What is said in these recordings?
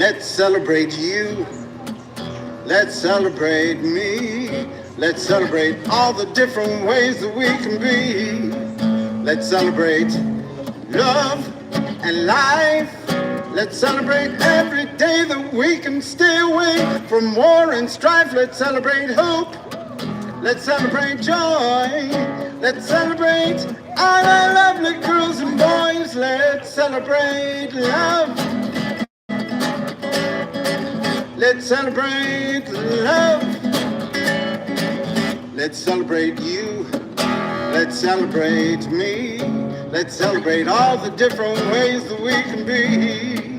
Let's celebrate you. Let's celebrate me. Let's celebrate all the different ways that we can be. Let's celebrate love and life. Let's celebrate every day that we can stay away from war and strife. Let's celebrate hope. Let's celebrate joy. Let's celebrate all our lovely girls and boys. Let's celebrate love. Let's celebrate love. Let's celebrate you. Let's celebrate me. Let's celebrate all the different ways that we can be.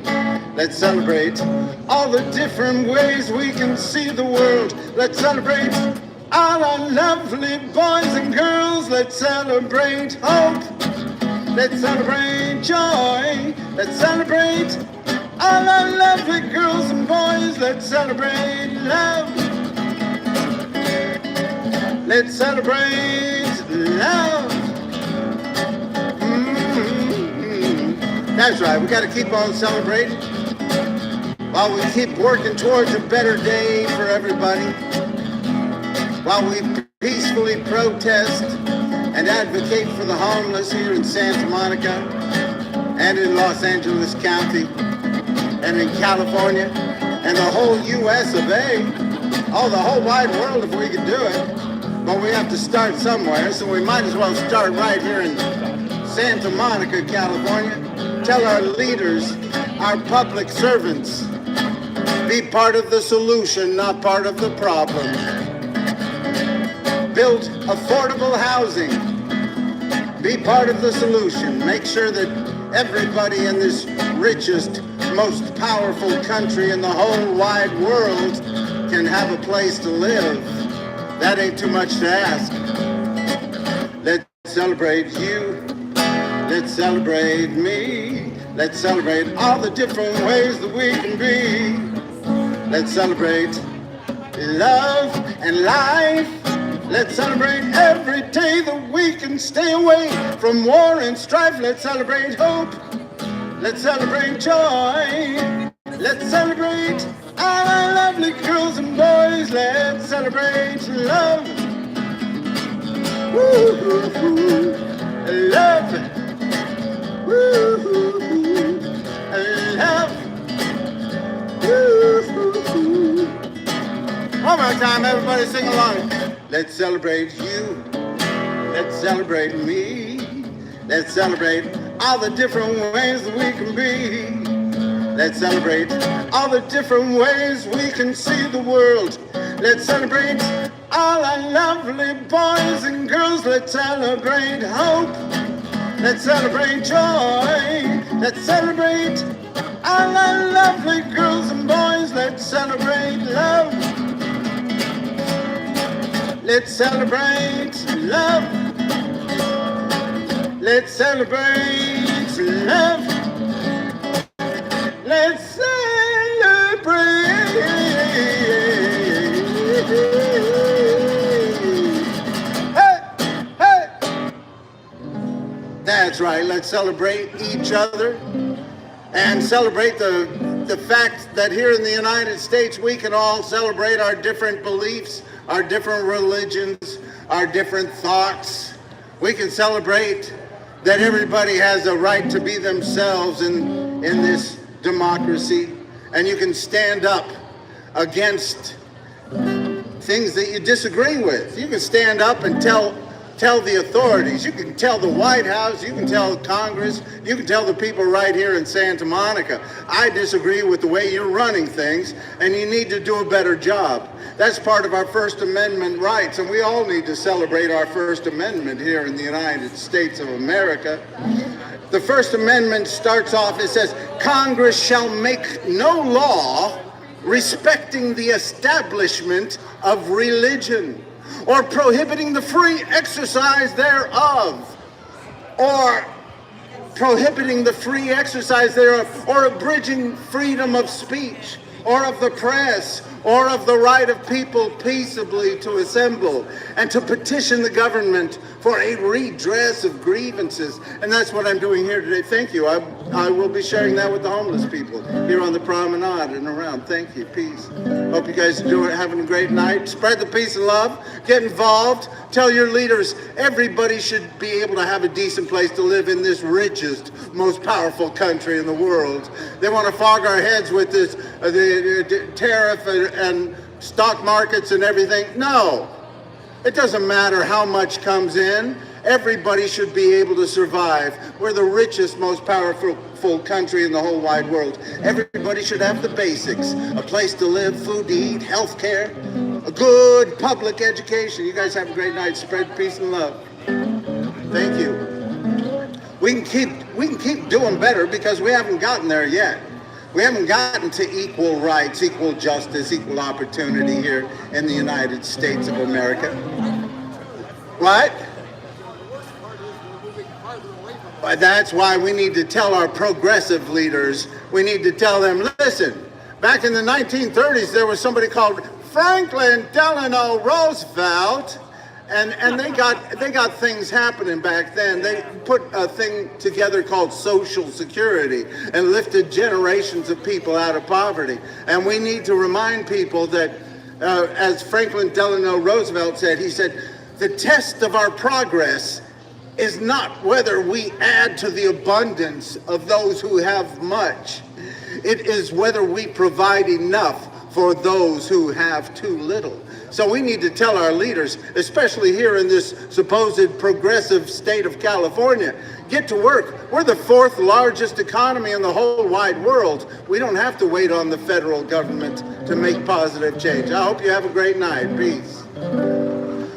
Let's celebrate all the different ways we can see the world. Let's celebrate all our lovely boys and girls. Let's celebrate hope. Let's celebrate joy. Let's celebrate all our lovely girls and boys. Let's celebrate love. Let's celebrate love. That's right, we got to keep on celebrating while we keep working towards a better day for everybody, while we peacefully protest and advocate for the homeless here in Santa Monica and in Los Angeles County and in California and the whole US of A, the whole wide world if we could do it. But we have to start somewhere, so we might as well start right here in Santa Monica, California. Tell our leaders, our public servants, be part of the solution, not part of the problem. Build affordable housing. Be part of the solution. Make sure that everybody in this richest, most powerful country in the whole wide world can have a place to live. That ain't too much to ask. Let's celebrate you. Let's celebrate me. Let's celebrate all the different ways that we can be. Let's celebrate love and life. Let's celebrate every day that we can stay away from war and strife. Let's celebrate hope. Let's celebrate joy. Let's celebrate all our lovely girls and boys. Let's celebrate love. Woo-hoo-hoo. Love. Woo-hoo-hoo. Love. Woo-hoo-hoo. One more time, everybody sing along. Let's celebrate you. Let's celebrate me. Let's celebrate all the different ways that we can be. Let's celebrate all the different ways we can see the world. Let's celebrate all our lovely boys and girls. Let's celebrate hope. Let's celebrate joy. Let's celebrate all our lovely girls and boys. Let's celebrate love. Let's celebrate love. Let's celebrate love. Let's celebrate. Hey, hey. That's right. Let's celebrate each other and celebrate the fact that here in the United States we can all celebrate our different beliefs, our different religions, our different thoughts. We can celebrate that everybody has a right to be themselves in this democracy, and you can stand up against things that you disagree with. You can stand up and tell the authorities. You can tell the White House, you can tell Congress, you can tell the people right here in Santa Monica, I disagree with the way you're running things, and you need to do a better job. That's part of our First Amendment rights, and we all need to celebrate our First Amendment here in the United States of America. The First Amendment starts off, it says, Congress shall make no law respecting the establishment of religion, or prohibiting the free exercise thereof, or prohibiting the free exercise thereof, or abridging freedom of speech, or of the press, or of the right of people peaceably to assemble and to petition the government for a redress of grievances. And that's what I'm doing here today. Thank you. I will be sharing that with the homeless people here on the promenade and around. Thank you. Peace. Hope you guys are having a great night. Spread the peace and love. Get involved. Tell your leaders everybody should be able to have a decent place to live in this richest, most powerful country in the world. They want to fog our heads with this the tariff and stock markets and everything. No. It doesn't matter how much comes in. Everybody should be able to survive. We're the richest, most powerful country in the whole wide world. Everybody should have the basics. A place to live, food to eat, health care, a good public education. You guys have a great night. Spread peace and love. Thank you. We can keep doing better because we haven't gotten there yet. We haven't gotten to equal rights, equal justice, equal opportunity here in the United States of America. What? That's why we need to tell our progressive leaders, we need to tell them, listen, back in the 1930s, there was somebody called Franklin Delano Roosevelt, and they got things happening back then. They put a thing together called Social Security and lifted generations of people out of poverty. And we need to remind people that, as Franklin Delano Roosevelt said, he said, the test of our progress is not whether we add to the abundance of those who have much. It is whether we provide enough for those who have too little. So we need to tell our leaders, especially here in this supposed progressive state of California, get to work. We're the fourth largest economy in the whole wide world. We don't have to wait on the federal government to make positive change. I hope you have a great night. Peace.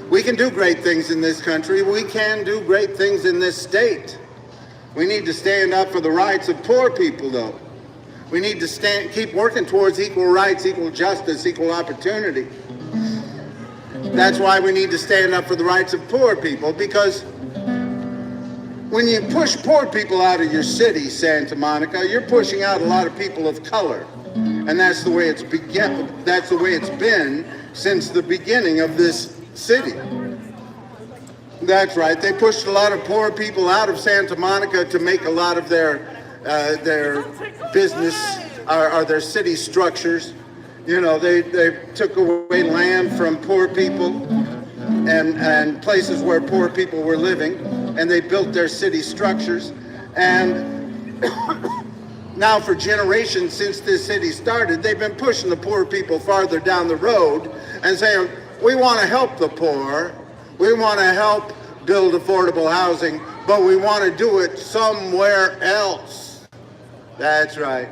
We can do great things in this country. We can do great things in this state. We need to stand up for the rights of poor people, though. We need to keep working towards equal rights, equal justice, equal opportunity. That's why we need to stand up for the rights of poor people, because when you push poor people out of your city, Santa Monica, you're pushing out a lot of people of color. And that's the way it's been since the beginning of this city. That's right. They pushed a lot of poor people out of Santa Monica to make a lot of their business or their city structures. You know, they took away land from poor people and places where poor people were living, and they built their city structures. And now for generations since this city started, they've been pushing the poor people farther down the road and saying, we want to help the poor, we want to help build affordable housing, but we want to do it somewhere else. That's right.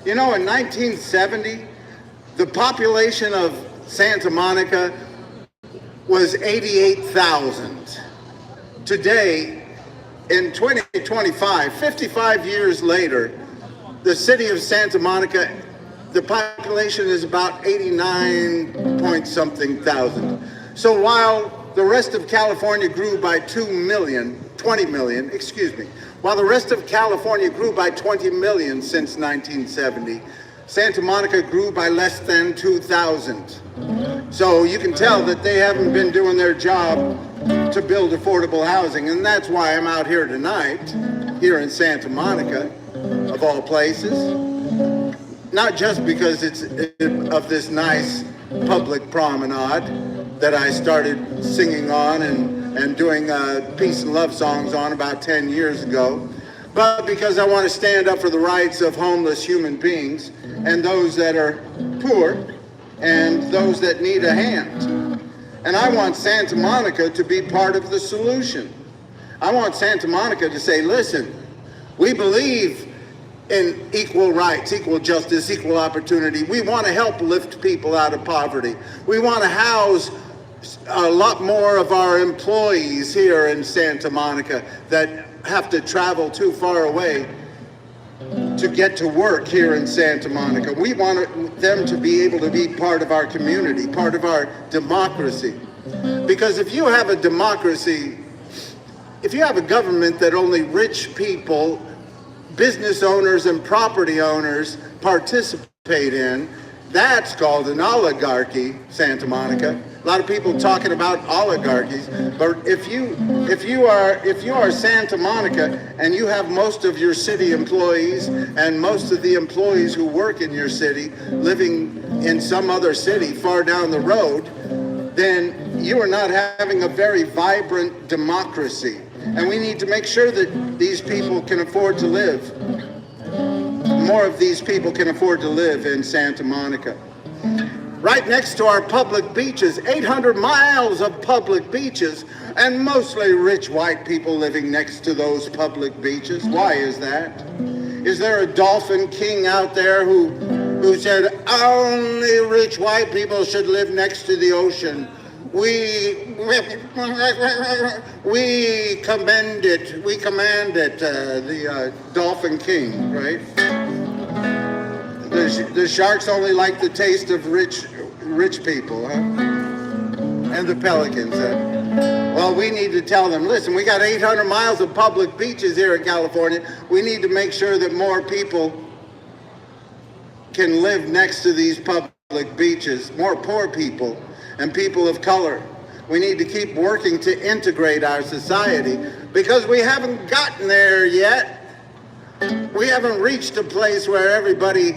You know, in 1970, the population of Santa Monica was 88,000. Today, in 2025, 55 years later, the city of Santa Monica, the population is about 89 point something thousand. So while the rest of California grew by 20 million, while the rest of California grew by 20 million since 1970, Santa Monica grew by less than 2,000. So you can tell that they haven't been doing their job to build affordable housing, and that's why I'm out here tonight, here in Santa Monica, of all places. Not just because it's of this nice public promenade that I started singing on and doing peace and love songs on about 10 years ago, but because I want to stand up for the rights of homeless human beings and those that are poor and those that need a hand. And I want Santa Monica to be part of the solution. I want Santa Monica to say, listen, we believe in equal rights, equal justice, equal opportunity. We want to help lift people out of poverty. We want to house a lot more of our employees here in Santa Monica that have to travel too far away to get to work here in Santa Monica. We want them to be able to be part of our community, part of our democracy. Because if you have a democracy, if you have a government that only rich people, business owners and property owners participate in, that's called an oligarchy, Santa Monica. A lot of people talking about oligarchies, but if you are Santa Monica and you have most of your city employees and most of the employees who work in your city living in some other city far down the road, then you are not having a very vibrant democracy. And we need to make sure that these people can afford to live. More of these people can afford to live in Santa Monica. Right next to our public beaches, 800 miles of public beaches, and mostly rich white people living next to those public beaches. Why is that? Is there a dolphin king out there who said only rich white people should live next to the ocean? We commend it. We command it. The dolphin king, right? The sharks only like the taste of rich people, huh? And the pelicans. Well, we need to tell them, listen, we got 800 miles of public beaches here in California. We need to make sure that more people can live next to these public beaches, more poor people and people of color. We need to keep working to integrate our society because we haven't gotten there yet. We haven't reached a place where everybody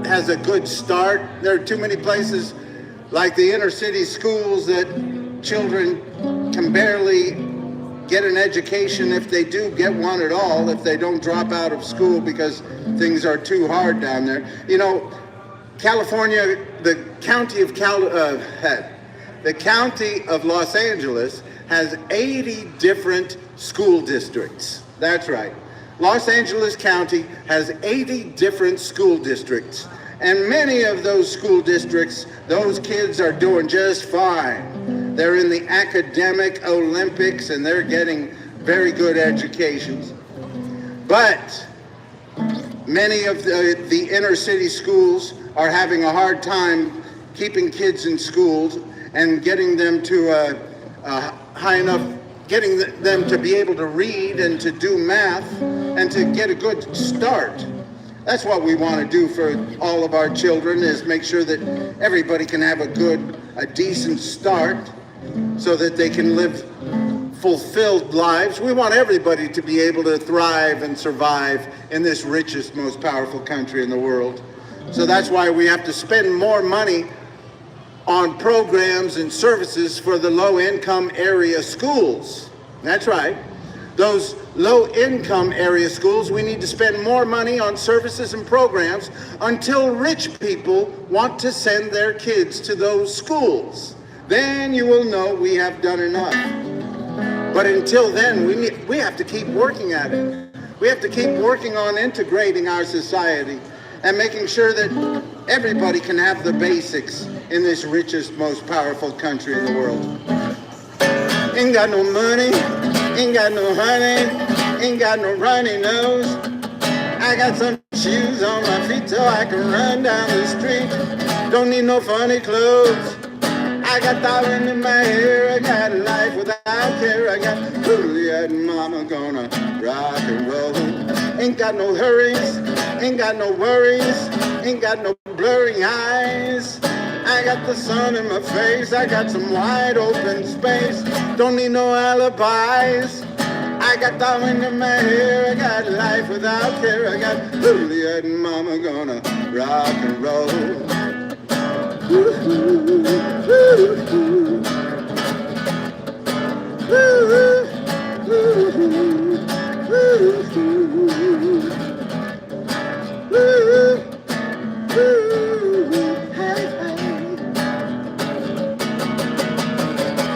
has a good start. There are too many places like the inner city schools that children can barely get an education, if they do get one at all, if they don't drop out of school because things are too hard down there. You know, California, the county of Los Angeles has 80 different school districts. That's right. Los Angeles County has 80 different school districts. And many of those school districts, those kids are doing just fine. They're in the academic Olympics and they're getting very good educations. But many of the inner city schools are having a hard time keeping kids in schools and getting them to getting them to be able to read and to do math and to get a good start. That's what we want to do for all of our children, is make sure that everybody can have a decent start so that they can live fulfilled lives. We want everybody to be able to thrive and survive in this richest, most powerful country in the world. So that's why we have to spend more money on programs and services for the low-income area schools. That's right. Those low-income area schools, we need to spend more money on services and programs until rich people want to send their kids to those schools. Then you will know we have done enough. But until then, we have to keep working at it. We have to keep working on integrating our society and making sure that everybody can have the basics in this richest, most powerful country in the world. Ain't got no money, ain't got no honey, ain't got no runny nose. I got some shoes on my feet so I can run down the street. Don't need no funny clothes. I got diamond in my hair, I got a life without care. I got Juliet and mama gonna rock and roll. Ain't got no hurries, ain't got no worries, ain't got no blurry eyes. I got the sun in my face, I got some wide open space. Don't need no alibis. I got diamond in my hair, I got a life without care. I got Juliet and mama gonna rock and roll.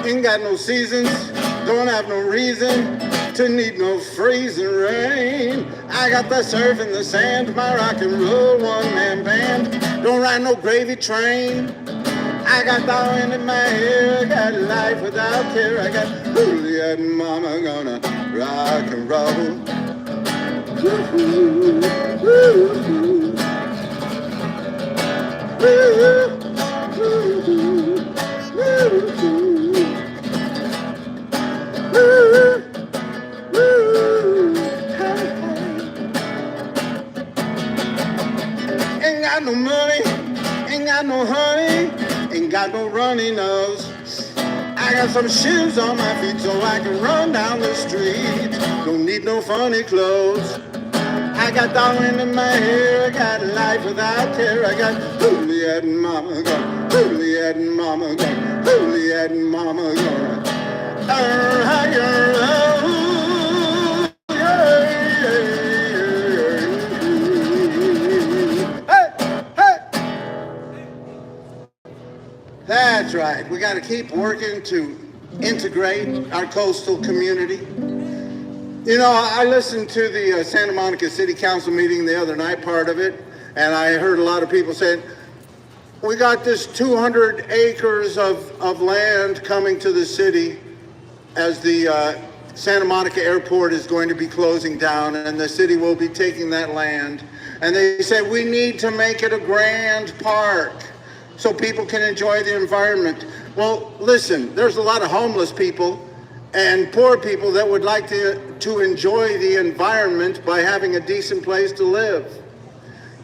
Ain't got no seasons, don't have no reason to need no freezing rain. I got the surf in the sand, my rock and roll one-man band. Don't ride no gravy train. I got the wind in my hair, I got life without care. I got Juliet and mama gonna rock and roll. Woo-hoo, woo-hoo, woo-hoo, woo-hoo, woo-hoo. Ain't got no money, ain't got no honey, ain't ain't got no runny nose. I got some shoes on my feet so I can run down the street. Don't need no funny clothes. I got the wind in my hair, I got a life without care. I got Juliet and Mama gone, Juliet and Mama gone, Juliet and Mama gone. That's right. We got to keep working to integrate our coastal community. You know, I listened to the Santa Monica City Council meeting the other night, part of it, and I heard a lot of people saying, we got this 200 acres of land coming to the city as the Santa Monica Airport is going to be closing down, and the city will be taking that land. And they say, we need to make it a grand park so people can enjoy the environment. Well, listen, there's a lot of homeless people and poor people that would like to enjoy the environment by having a decent place to live.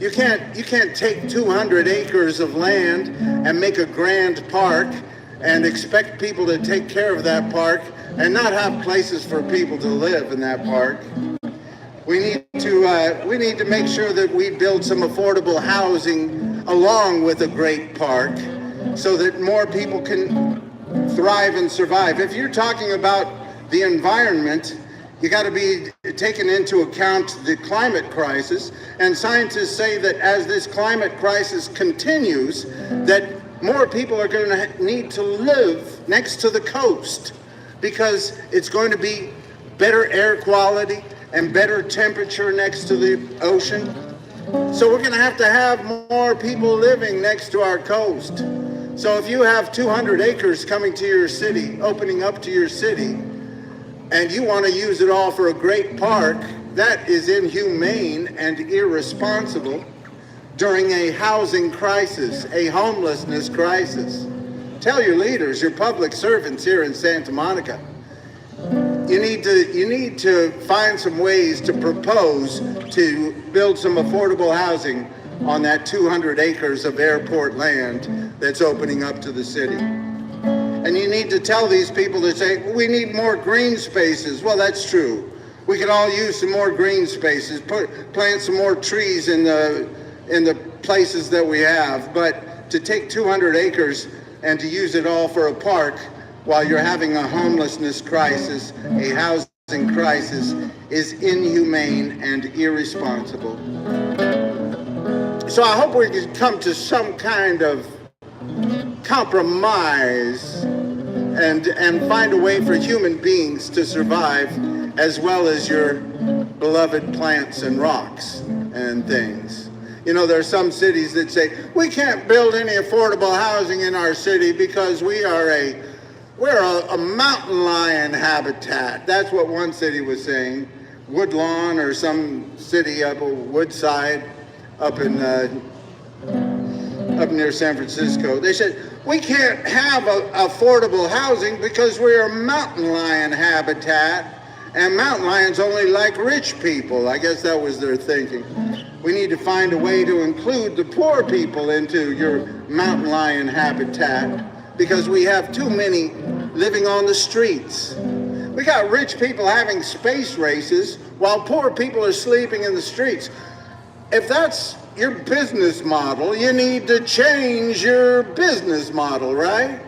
You can't take 200 acres of land and make a grand park and expect people to take care of that park and not have places for people to live in that park. We need to make sure that we build some affordable housing along with a great park so that more people can thrive and survive. If you're talking about the environment, you got to be taking into account the climate crisis, and scientists say that as this climate crisis continues, that more people are going to need to live next to the coast because it's going to be better air quality and better temperature next to the ocean. So we're going to have more people living next to our coast. So if you have 200 acres coming to your city, opening up to your city, and you want to use it all for a great park, that is inhumane and irresponsible during a housing crisis, a homelessness crisis. Tell your leaders, your public servants here in Santa Monica, you need to find some ways to propose to build some affordable housing on that 200 acres of airport land that's opening up to the city. And you need to tell these people that say, we need more green spaces. Well, that's true. We could all use some more green spaces, plant some more trees in the places that we have. But to take 200 acres and to use it all for a park while you're having a homelessness crisis, a housing crisis, is inhumane and irresponsible. So I hope we can come to some kind of compromise and find a way for human beings to survive, as well as your beloved plants and rocks and things. You know, there are some cities that say, we can't build any affordable housing in our city because we're a mountain lion habitat. That's what one city was saying. Woodlawn or some city up Woodside up near San Francisco. They said, we can't have affordable housing because we're a mountain lion habitat, and mountain lions only like rich people. I guess that was their thinking. We need to find a way to include the poor people into your mountain lion habitat because we have too many living on the streets. We got rich people having space races while poor people are sleeping in the streets. If that's your business model, you need to change your business model, right?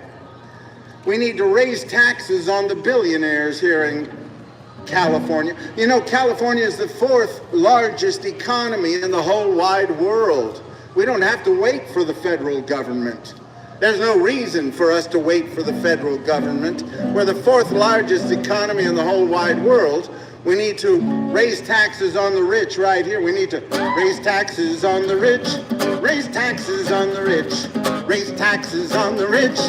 We need to raise taxes on the billionaires here in California. You know, California is the 4th largest economy in the whole wide world. We don't have to wait for the federal government. There's no reason for us to wait for the federal government. We're the 4th largest economy in the whole wide world. We need to raise taxes on the rich right here. We need to raise taxes on the rich, raise taxes on the rich, raise taxes on the rich,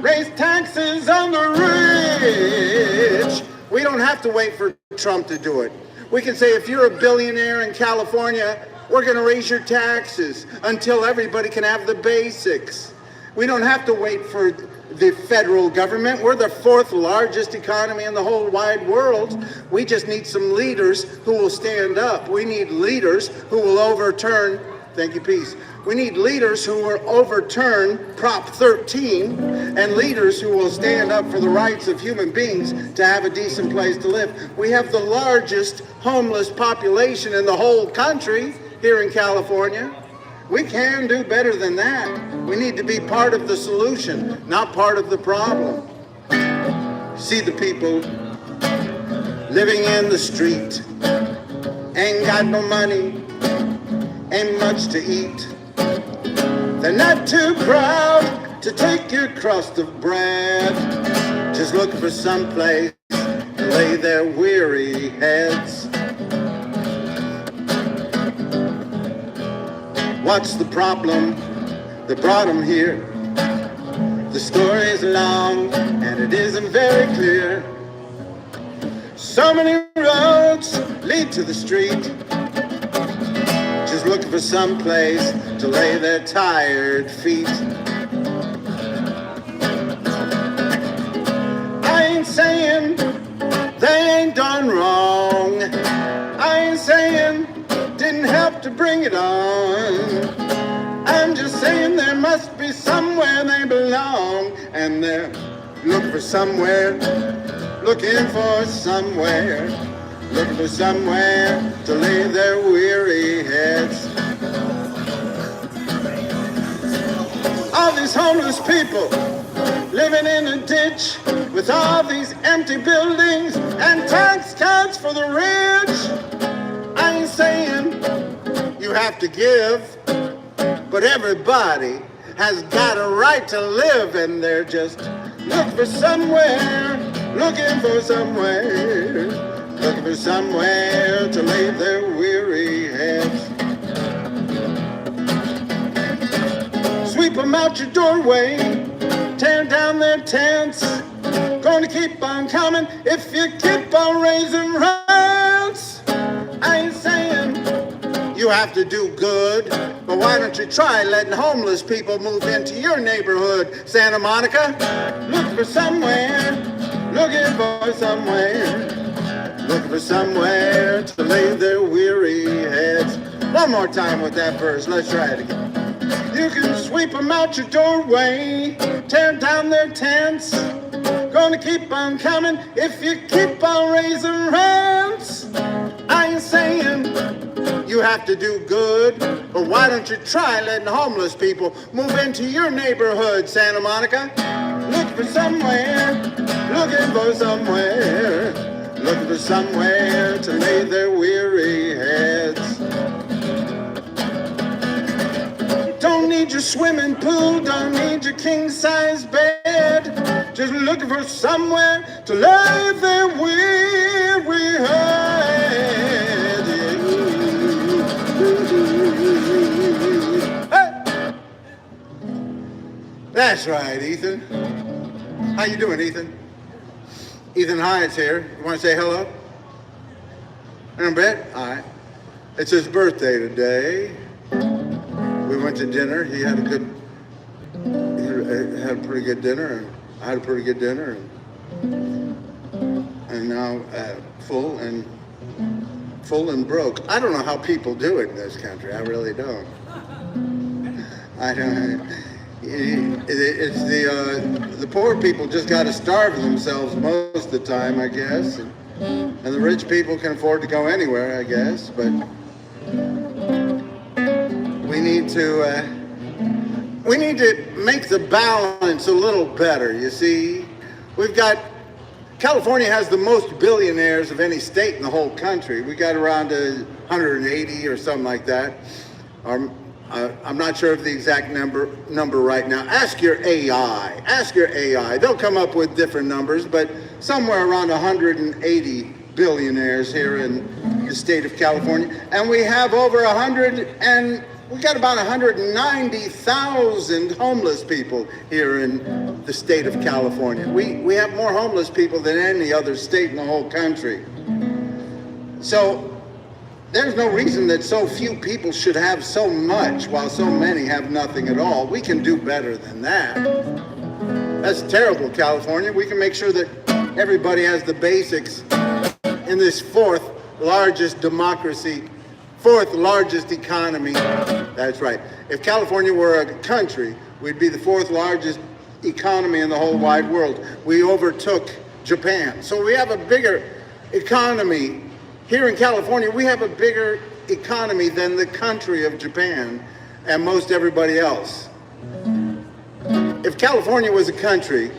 raise taxes on the rich. We don't have to wait for Trump to do it. We can say, if you're a billionaire in California, we're going to raise your taxes until everybody can have the basics. We don't have to wait for the federal government. We're the 4th largest economy in the whole wide world. We just need some leaders who will stand up. We need leaders who will overturn Thank you, peace. We need leaders who will overturn Prop 13 and leaders who will stand up for the rights of human beings to have a decent place to live. We have the largest homeless population in the whole country here in California. We can do better than that. We need to be part of the solution, not part of the problem. See the people living in the street, ain't got no money, ain't much to eat. They're not too proud to take your crust of bread, just looking for some place to lay their weary heads. What's the problem that brought them here? The story is long and it isn't very clear. So many roads lead to the street, just looking for some place to lay their tired feet. I ain't saying they ain't done wrong. I ain't saying didn't help to bring it on. I'm just saying there must be somewhere they belong, and they're looking for somewhere, looking for somewhere, looking for somewhere to lay their weary heads. All these homeless people living in a ditch with all these empty buildings and tax cuts for the rich. I ain't saying you have to give, but everybody has got a right to live, and they're just looking for somewhere, looking for somewhere, looking for somewhere to lay their weary heads. Sweep them out your doorway, tear down their tents. Gonna keep on coming if you keep on raising rents. I ain't saying you have to do good, but why don't you try letting homeless people move into your neighborhood, Santa Monica? Look for somewhere, looking for somewhere, looking for somewhere to lay their weary heads. One more time with that verse, let's try it again. You can sweep them out your doorway, tear down their tents. Gonna keep on coming if you keep on raising rents. I ain't saying you have to do good, but why don't you try letting homeless people move into your neighborhood, Santa Monica? Look for somewhere, looking for somewhere, looking for somewhere to lay their weary heads. Don't need your swimming pool, don't need your king-size bed, just looking for somewhere to lay their weary head. Hey! That's right, Ethan. How you doing, Ethan? Ethan Hiatt's here. You want to say hello? In a bit? All right. It's his birthday today. We went to dinner. He had a pretty good dinner, and I had a pretty good dinner, and now full and broke. I don't know how people do it in this country. I really don't. I don't. It's the poor people just got to starve themselves most of the time, I guess, and the rich people can afford to go anywhere, I guess, but. We need to make the balance a little better, you see. California has the most billionaires of any state in the whole country. We got around 180 or something like that. I'm not sure of the exact number right now. Ask your AI. They'll come up with different numbers, but somewhere around 180 billionaires here in the state of California. And we have we got about 190,000 homeless people here in the state of California. We have more homeless people than any other state in the whole country. So there's no reason that so few people should have so much while so many have nothing at all. We can do better than that. That's terrible, California. We can make sure that everybody has the basics in this fourth largest democracy fourth largest economy. That's right. If California were a country, we'd be the fourth largest economy in the whole wide world. We overtook Japan. So we have a bigger economy. Here in California, we have a bigger economy than the country of Japan and most everybody else. If California was a country,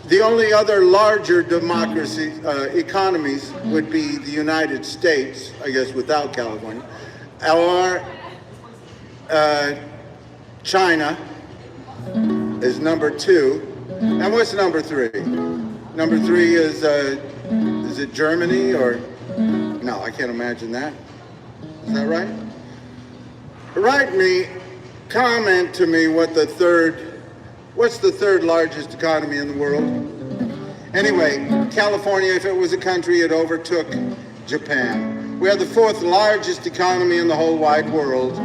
the only other larger democracy economies would be the United States, I guess without California, or China is number 2. And what's number 3? Number 3 is it Germany or? No, I can't imagine that. Is that right? Comment to me what's the third largest economy in the world? Anyway, California, if it was a country, it overtook Japan. We are the fourth largest economy in the whole wide world.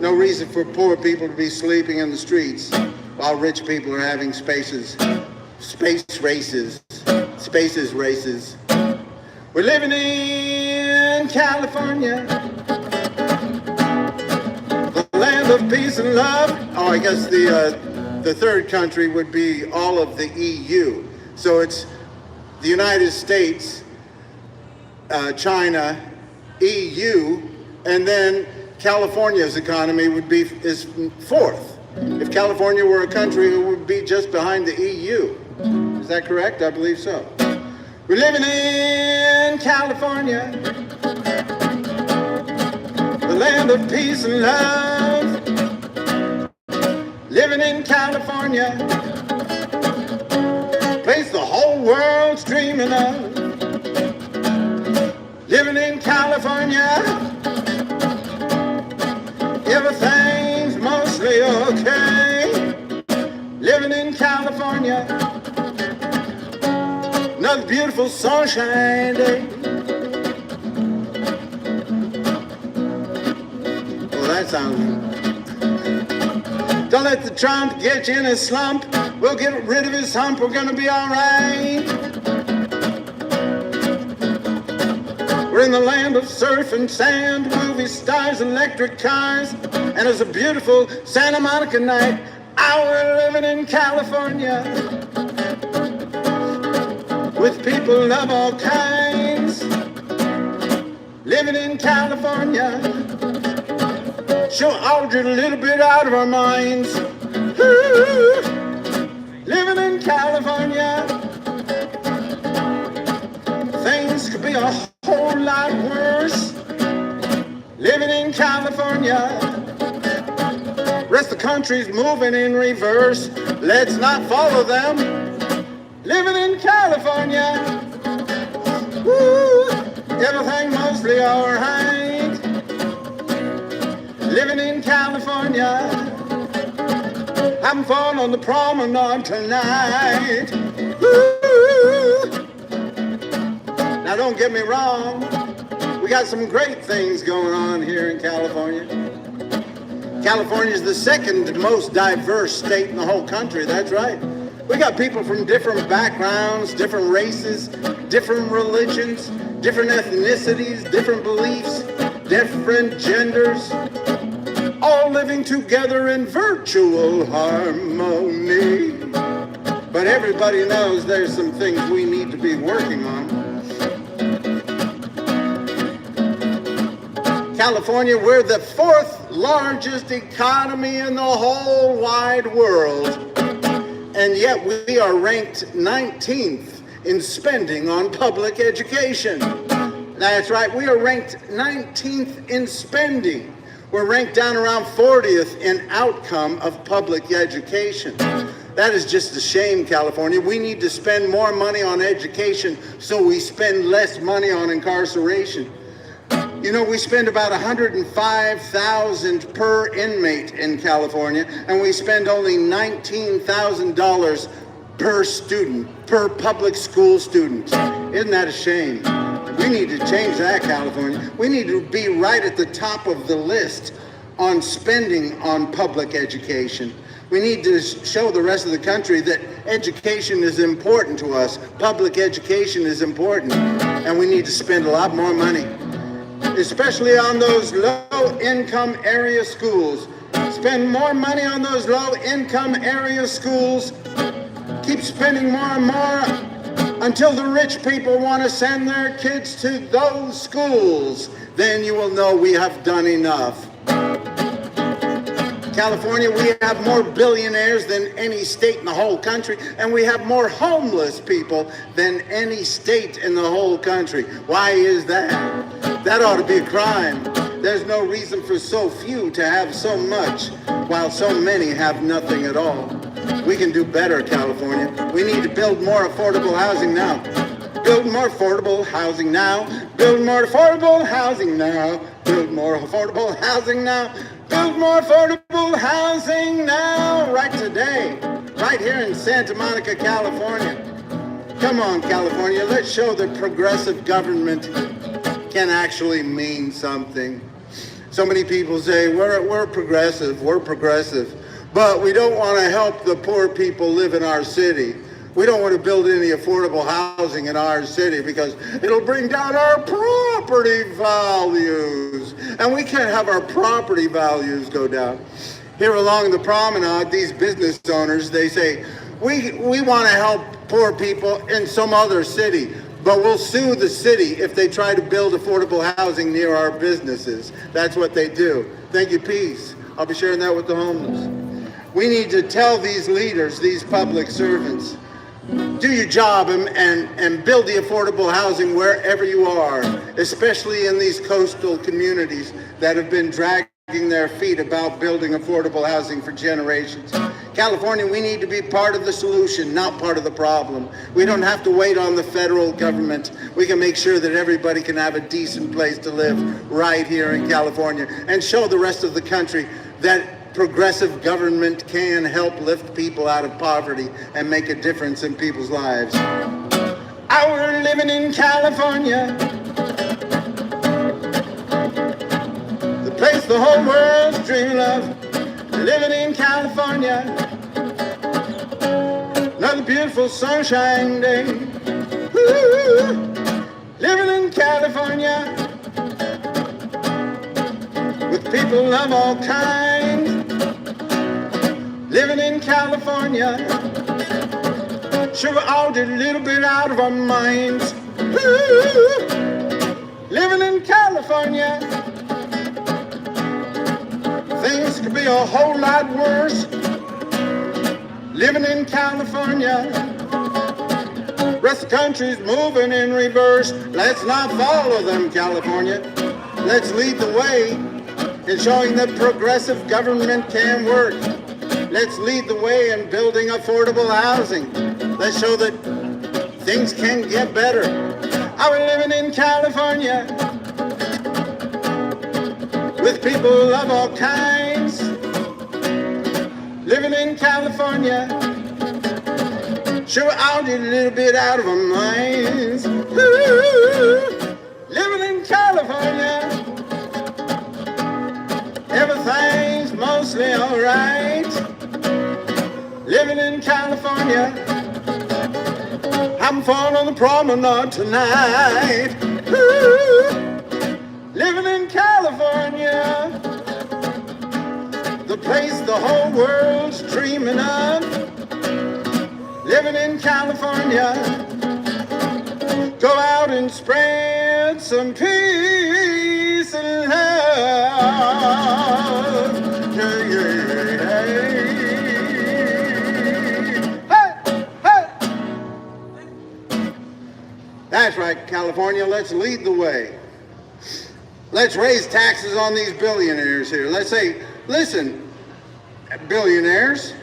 No reason for poor people to be sleeping in the streets while rich people are having space races. We're living in California, the land of peace and love. Oh, I guess the third country would be all of the EU. So it's the United States, China, EU, and then California's economy is fourth. If California were a country, it would be just behind the EU. Is that correct? I believe so. We're living in California, the land of peace and love. Living in California, place the whole world's dreaming of. Living in California, everything's mostly okay. Living in California, another beautiful sunshine day. Well, that sounds. Don't let the Trump get you in a slump. We'll get rid of his hump. We're gonna be all right. We're in the land of surf and sand, movie stars, electric cars, and it's a beautiful Santa Monica night. We're living in California with people of all kinds. Living in California, she'll alter a little bit out of our minds. Ooh, living in California, things could be a whole lot worse. Living in California, rest of the country's moving in reverse. Let's not follow them. Living in California, woo, everything mostly alright. Living in California, having fun on the promenade tonight. Woo. Now don't get me wrong, we got some great things going on here in California. California is the second most diverse state in the whole country, that's right. We got people from different backgrounds, different races, different religions, different ethnicities, different beliefs, different genders, all living together in virtual harmony. But everybody knows there's some things we need to be working on. California, we're the fourth largest economy in the whole wide world, and yet we are ranked 19th in spending on public education. That's right, we are ranked 19th in spending. We're ranked down around 40th in outcome of public education. That is just a shame, California. We need to spend more money on education so we spend less money on incarceration. You know, we spend about $105,000 per inmate in California, and we spend only $19,000 per student, per public school student. Isn't that a shame? We need to change that, California. We need to be right at the top of the list on spending on public education. We need to show the rest of the country that education is important to us. Public education is important, and we need to spend a lot more money. especially on those low-income area schools. Spend more money on those low-income area schools. Keep spending more and more until the rich people want to send their kids to those schools. Then you will know we have done enough. California, we have more billionaires than any state in the whole country, and we have more homeless people than any state in the whole country. Why is that? That ought to be a crime. There's no reason for so few to have so much, while so many have nothing at all. We can do better, California. We need to build more affordable housing now. Build more affordable housing now. Build more affordable housing now. Build more affordable housing now. Build more affordable housing now. Right today. Right here in Santa Monica, California. Come on, California. Let's show that progressive government can actually mean something. So many people say, we're progressive, but we don't want to help the poor people live in our city. We don't want to build any affordable housing in our city because it'll bring down our property values. And we can't have our property values go down. Here along the promenade, these business owners, they say, we want to help poor people in some other city, but we'll sue the city if they try to build affordable housing near our businesses. That's what they do. Thank you, peace. I'll be sharing that with the homeless. We need to tell these leaders, these public servants, do your job and build the affordable housing wherever you are, especially in these coastal communities that have been dragging their feet about building affordable housing for generations. California, we need to be part of the solution, not part of the problem. We don't have to wait on the federal government. We can make sure that everybody can have a decent place to live right here in California and show the rest of the country that progressive government can help lift people out of poverty and make a difference in people's lives. We're living in California, the place the whole world's dreaming of. Living in California, another beautiful sunshine day. Ooh, living in California, with people of all kinds. Living in California, sure we all did a little bit out of our minds. Ooh, living in California, things could be a whole lot worse. Living in California, rest of the country's moving in reverse. Let's not follow them, California. Let's lead the way in showing that progressive government can work. Let's lead the way in building affordable housing. Let's show that things can get better. We're living in California, with people of all kinds. Living in California, sure I'll get a little bit out of our minds. Ooh, living in California, everything's mostly alright. Living in California, having fun on the promenade tonight. Ooh, living in California, the place the whole world's dreaming of. Living in California, go out and spread some peace and love. Yeah, yeah, yeah. That's right, California, let's lead the way. Let's raise taxes on these billionaires here. Let's say, listen, billionaires,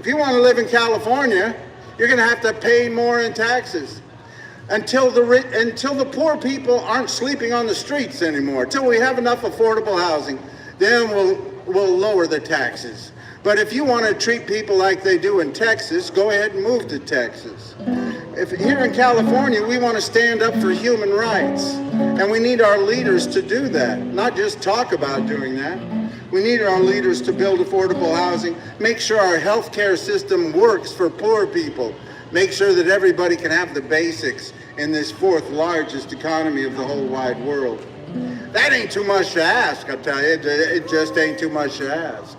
if you want to live in California, you're going to have to pay more in taxes until the poor people aren't sleeping on the streets anymore. Until we have enough affordable housing, then we'll lower the taxes. But if you want to treat people like they do in Texas, go ahead and move to Texas. If here in California, we want to stand up for human rights, and we need our leaders to do that, not just talk about doing that. We need our leaders to build affordable housing, make sure our healthcare system works for poor people, make sure that everybody can have the basics in this fourth largest economy of the whole wide world. That ain't too much to ask, I tell you. It just ain't too much to ask.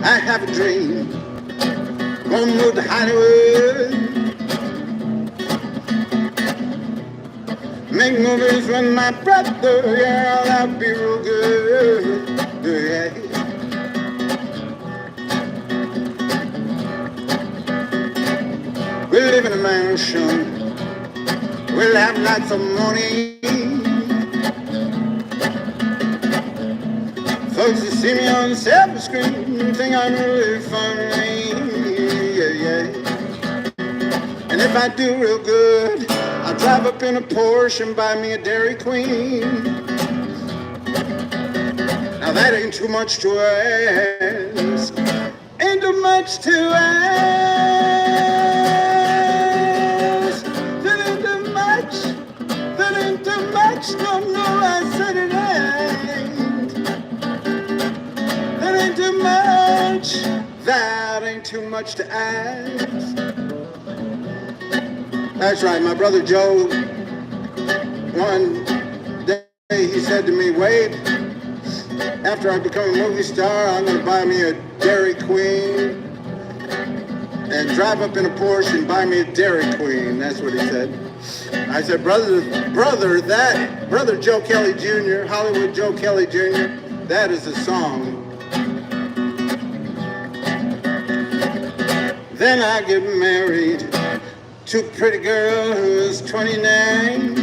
I have a dream, gonna move to Hollywood, make movies with my brother, yeah, that'd be real good, yeah. We'll live in a mansion, we'll have lots of money. Folks that see me on the silver screen think I'm really funny, yeah, yeah. And if I do real good, I'll drive up in a Porsche and buy me a Dairy Queen. Now that ain't too much to ask, ain't too much to ask. That ain't too much, that ain't too much, no, no, I said it ain't. That ain't too much, that ain't too much to ask. That's right, my brother Joe, one day he said to me, Wade, after I become a movie star, I'm gonna buy me a Dairy Queen and drive up in a Porsche and buy me a Dairy Queen. That's what he said. I said, brother Joe Kelley Jr., Hollywood Joe Kelley Jr., that is a song. Then I get married to a pretty girl who is 29.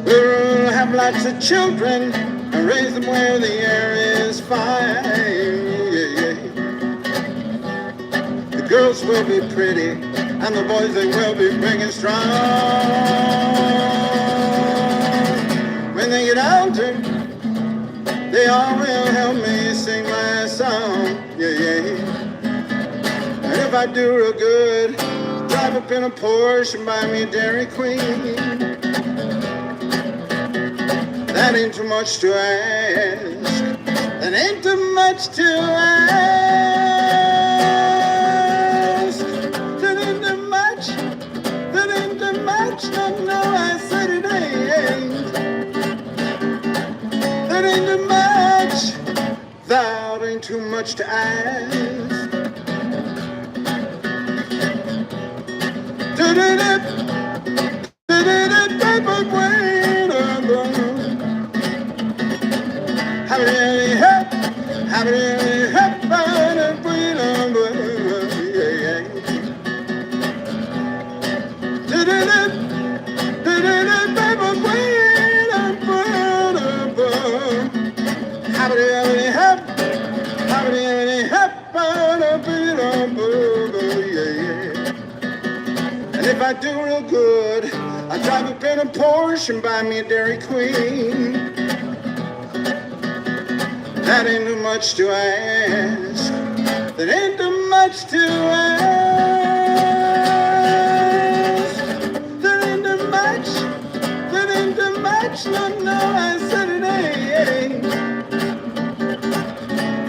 We'll have lots of children and raise them where the air is fine. Yeah, yeah. The girls will be pretty and the boys, they will be big and strong. When they get older, they all will help me sing my song. Yeah, yeah. And if I do real good, drive up in a Porsche and buy me a Dairy Queen. That ain't too much to ask. That ain't too much to ask. That ain't too much. That ain't too much. No, no, I said it ain't. That ain't too much. That ain't too much to ask. And if I do real good, I drive up in a Porsche and buy me a Dairy Queen. That ain't too much to ask. That ain't too much to ask. That ain't too much. That ain't too much. No, no, I said it ain't.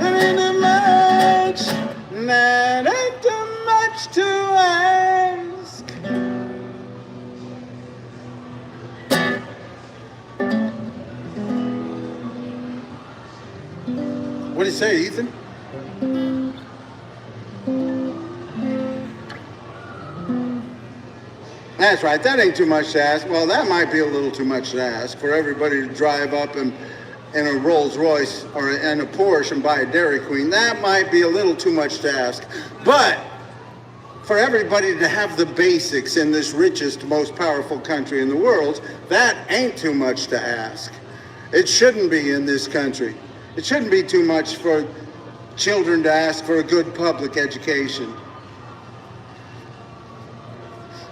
That ain't too much. That ain't too much to ask. What do you say, Ethan? That's right, that ain't too much to ask. Well, that might be a little too much to ask for everybody to drive up in a Rolls Royce or in a Porsche and buy a Dairy Queen. That might be a little too much to ask. But for everybody to have the basics in this richest, most powerful country in the world, that ain't too much to ask. It shouldn't be in this country. It shouldn't be too much for children to ask for a good public education.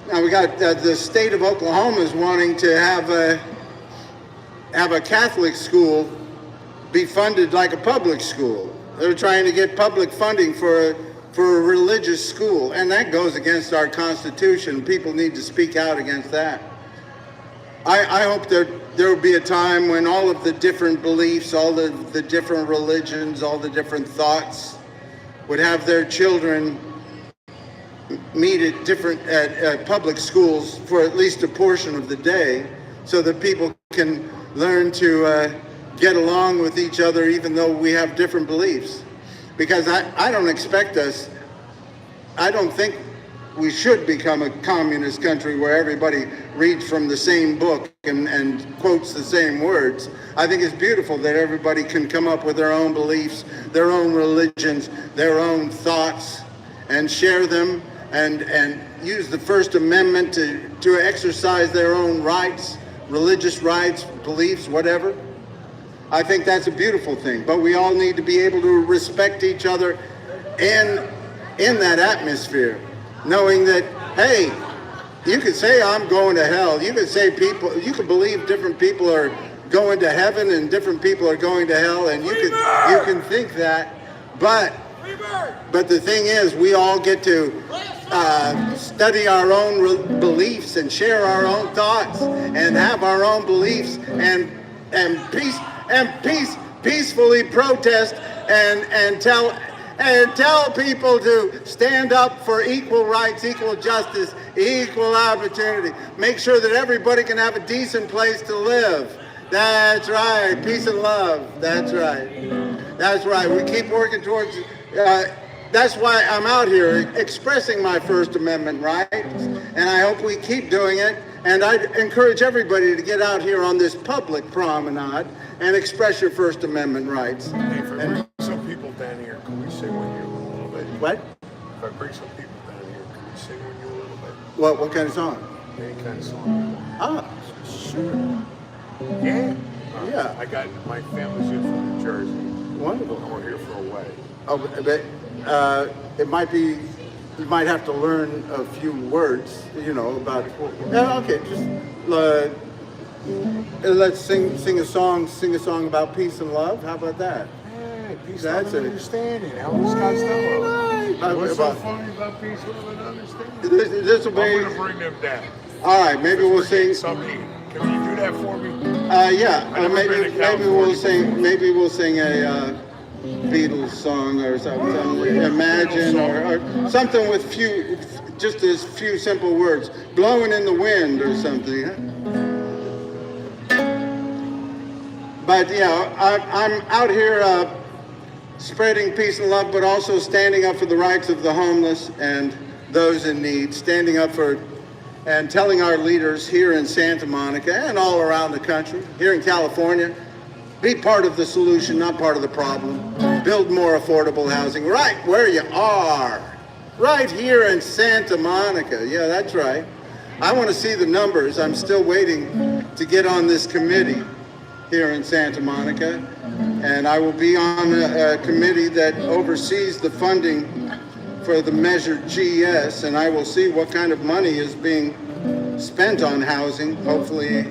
Now we got the state of Oklahoma is wanting to have a Catholic school be funded like a public school. They're trying to get public funding for a religious school, and that goes against our Constitution. People need to speak out against that. I hope that there will be a time when all of the different beliefs, all the different religions, all the different thoughts would have their children meet at public schools for at least a portion of the day, so that people can learn to get along with each other even though we have different beliefs. Because I don't think we should become a communist country where everybody reads from the same book and quotes the same words. I think it's beautiful that everybody can come up with their own beliefs, their own religions, their own thoughts, and share them and use the First Amendment to exercise their own rights, religious rights, beliefs, whatever. I think that's a beautiful thing, but we all need to be able to respect each other in that atmosphere, knowing that, hey, you could say I'm going to hell. You could say you could believe different people are going to heaven and different people are going to hell, and you can think that, but the thing is, we all get to study our own beliefs and share our own thoughts and have our own beliefs and peacefully protest and tell people to stand up for equal rights, equal justice, equal opportunity. Make sure that everybody can have a decent place to live. That's right. Peace and love. That's right. That's right. We keep working towards. That's why I'm out here expressing my First Amendment rights, and I hope we keep doing it. And I encourage everybody to get out here on this public promenade and express your First Amendment rights. Hey, if I bring some people down here, can we sing with you a little bit? What? If I bring some people down here, can we sing with you a little bit? What kind of song? Any kind of song. Ah, sure. Yeah? Yeah. I got my family's here from New Jersey. Wonderful. And we're here for a wedding. Oh, but it might be, you might have to learn a few words, about, okay, just let's sing a song about peace and love. How about that? Hey, peace, love, and understanding. Elvis Costello. What's so funny about peace, love, and understanding? This will be. I'm going to bring them down. All right, maybe we'll sing. Can you do that for me? Yeah. Maybe we'll sing a Beatles song or something. Imagine or something with just as few simple words. Blowing in the wind or something. Huh? But yeah, I'm out here spreading peace and love, but also standing up for the rights of the homeless and those in need, standing up for and telling our leaders here in Santa Monica and all around the country, here in California, be part of the solution, not part of the problem. Build more affordable housing right where you are, right here in Santa Monica. Yeah, that's right. I want to see the numbers. I'm still waiting to get on this committee here in Santa Monica, and I will be on a committee that oversees the funding for the Measure GS, and I will see what kind of money is being spent on housing. Hopefully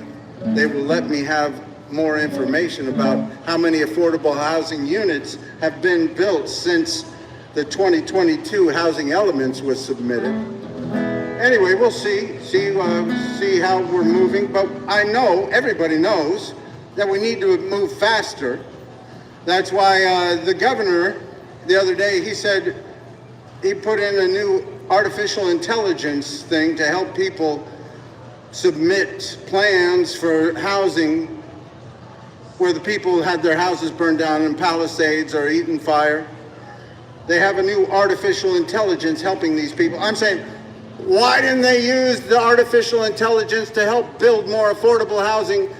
they will let me have more information about how many affordable housing units have been built since the 2022 Housing Elements was submitted. Anyway, we'll see how we're moving, but I know, everybody knows, that we need to move faster. That's why the governor, the other day, he said he put in a new artificial intelligence thing to help people submit plans for housing where the people had their houses burned down in Palisades or Eaton Fire. They have a new artificial intelligence helping these people. I'm saying, why didn't they use the artificial intelligence to help build more affordable housing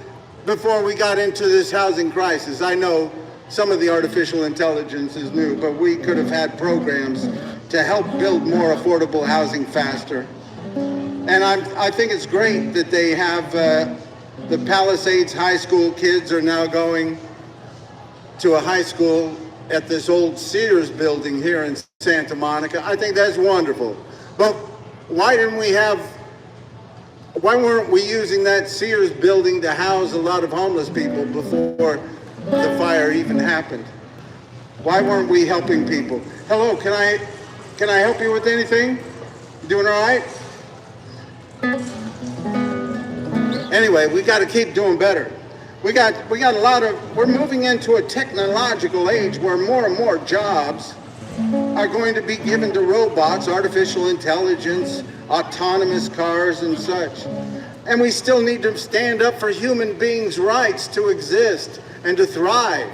before we got into this housing crisis? I know some of the artificial intelligence is new, but we could have had programs to help build more affordable housing faster. And I think it's great that they have the Palisades High School kids are now going to a high school at this old Sears building here in Santa Monica. I think that's wonderful. But why weren't we using that Sears building to house a lot of homeless people before the fire even happened? Why weren't we helping people? Hello, can I help you with anything? You doing all right? Anyway, we got to keep doing better. We got we're moving into a technological age where more and more jobs are going to be given to robots, artificial intelligence, autonomous cars and such. And we still need to stand up for human beings' rights to exist and to thrive.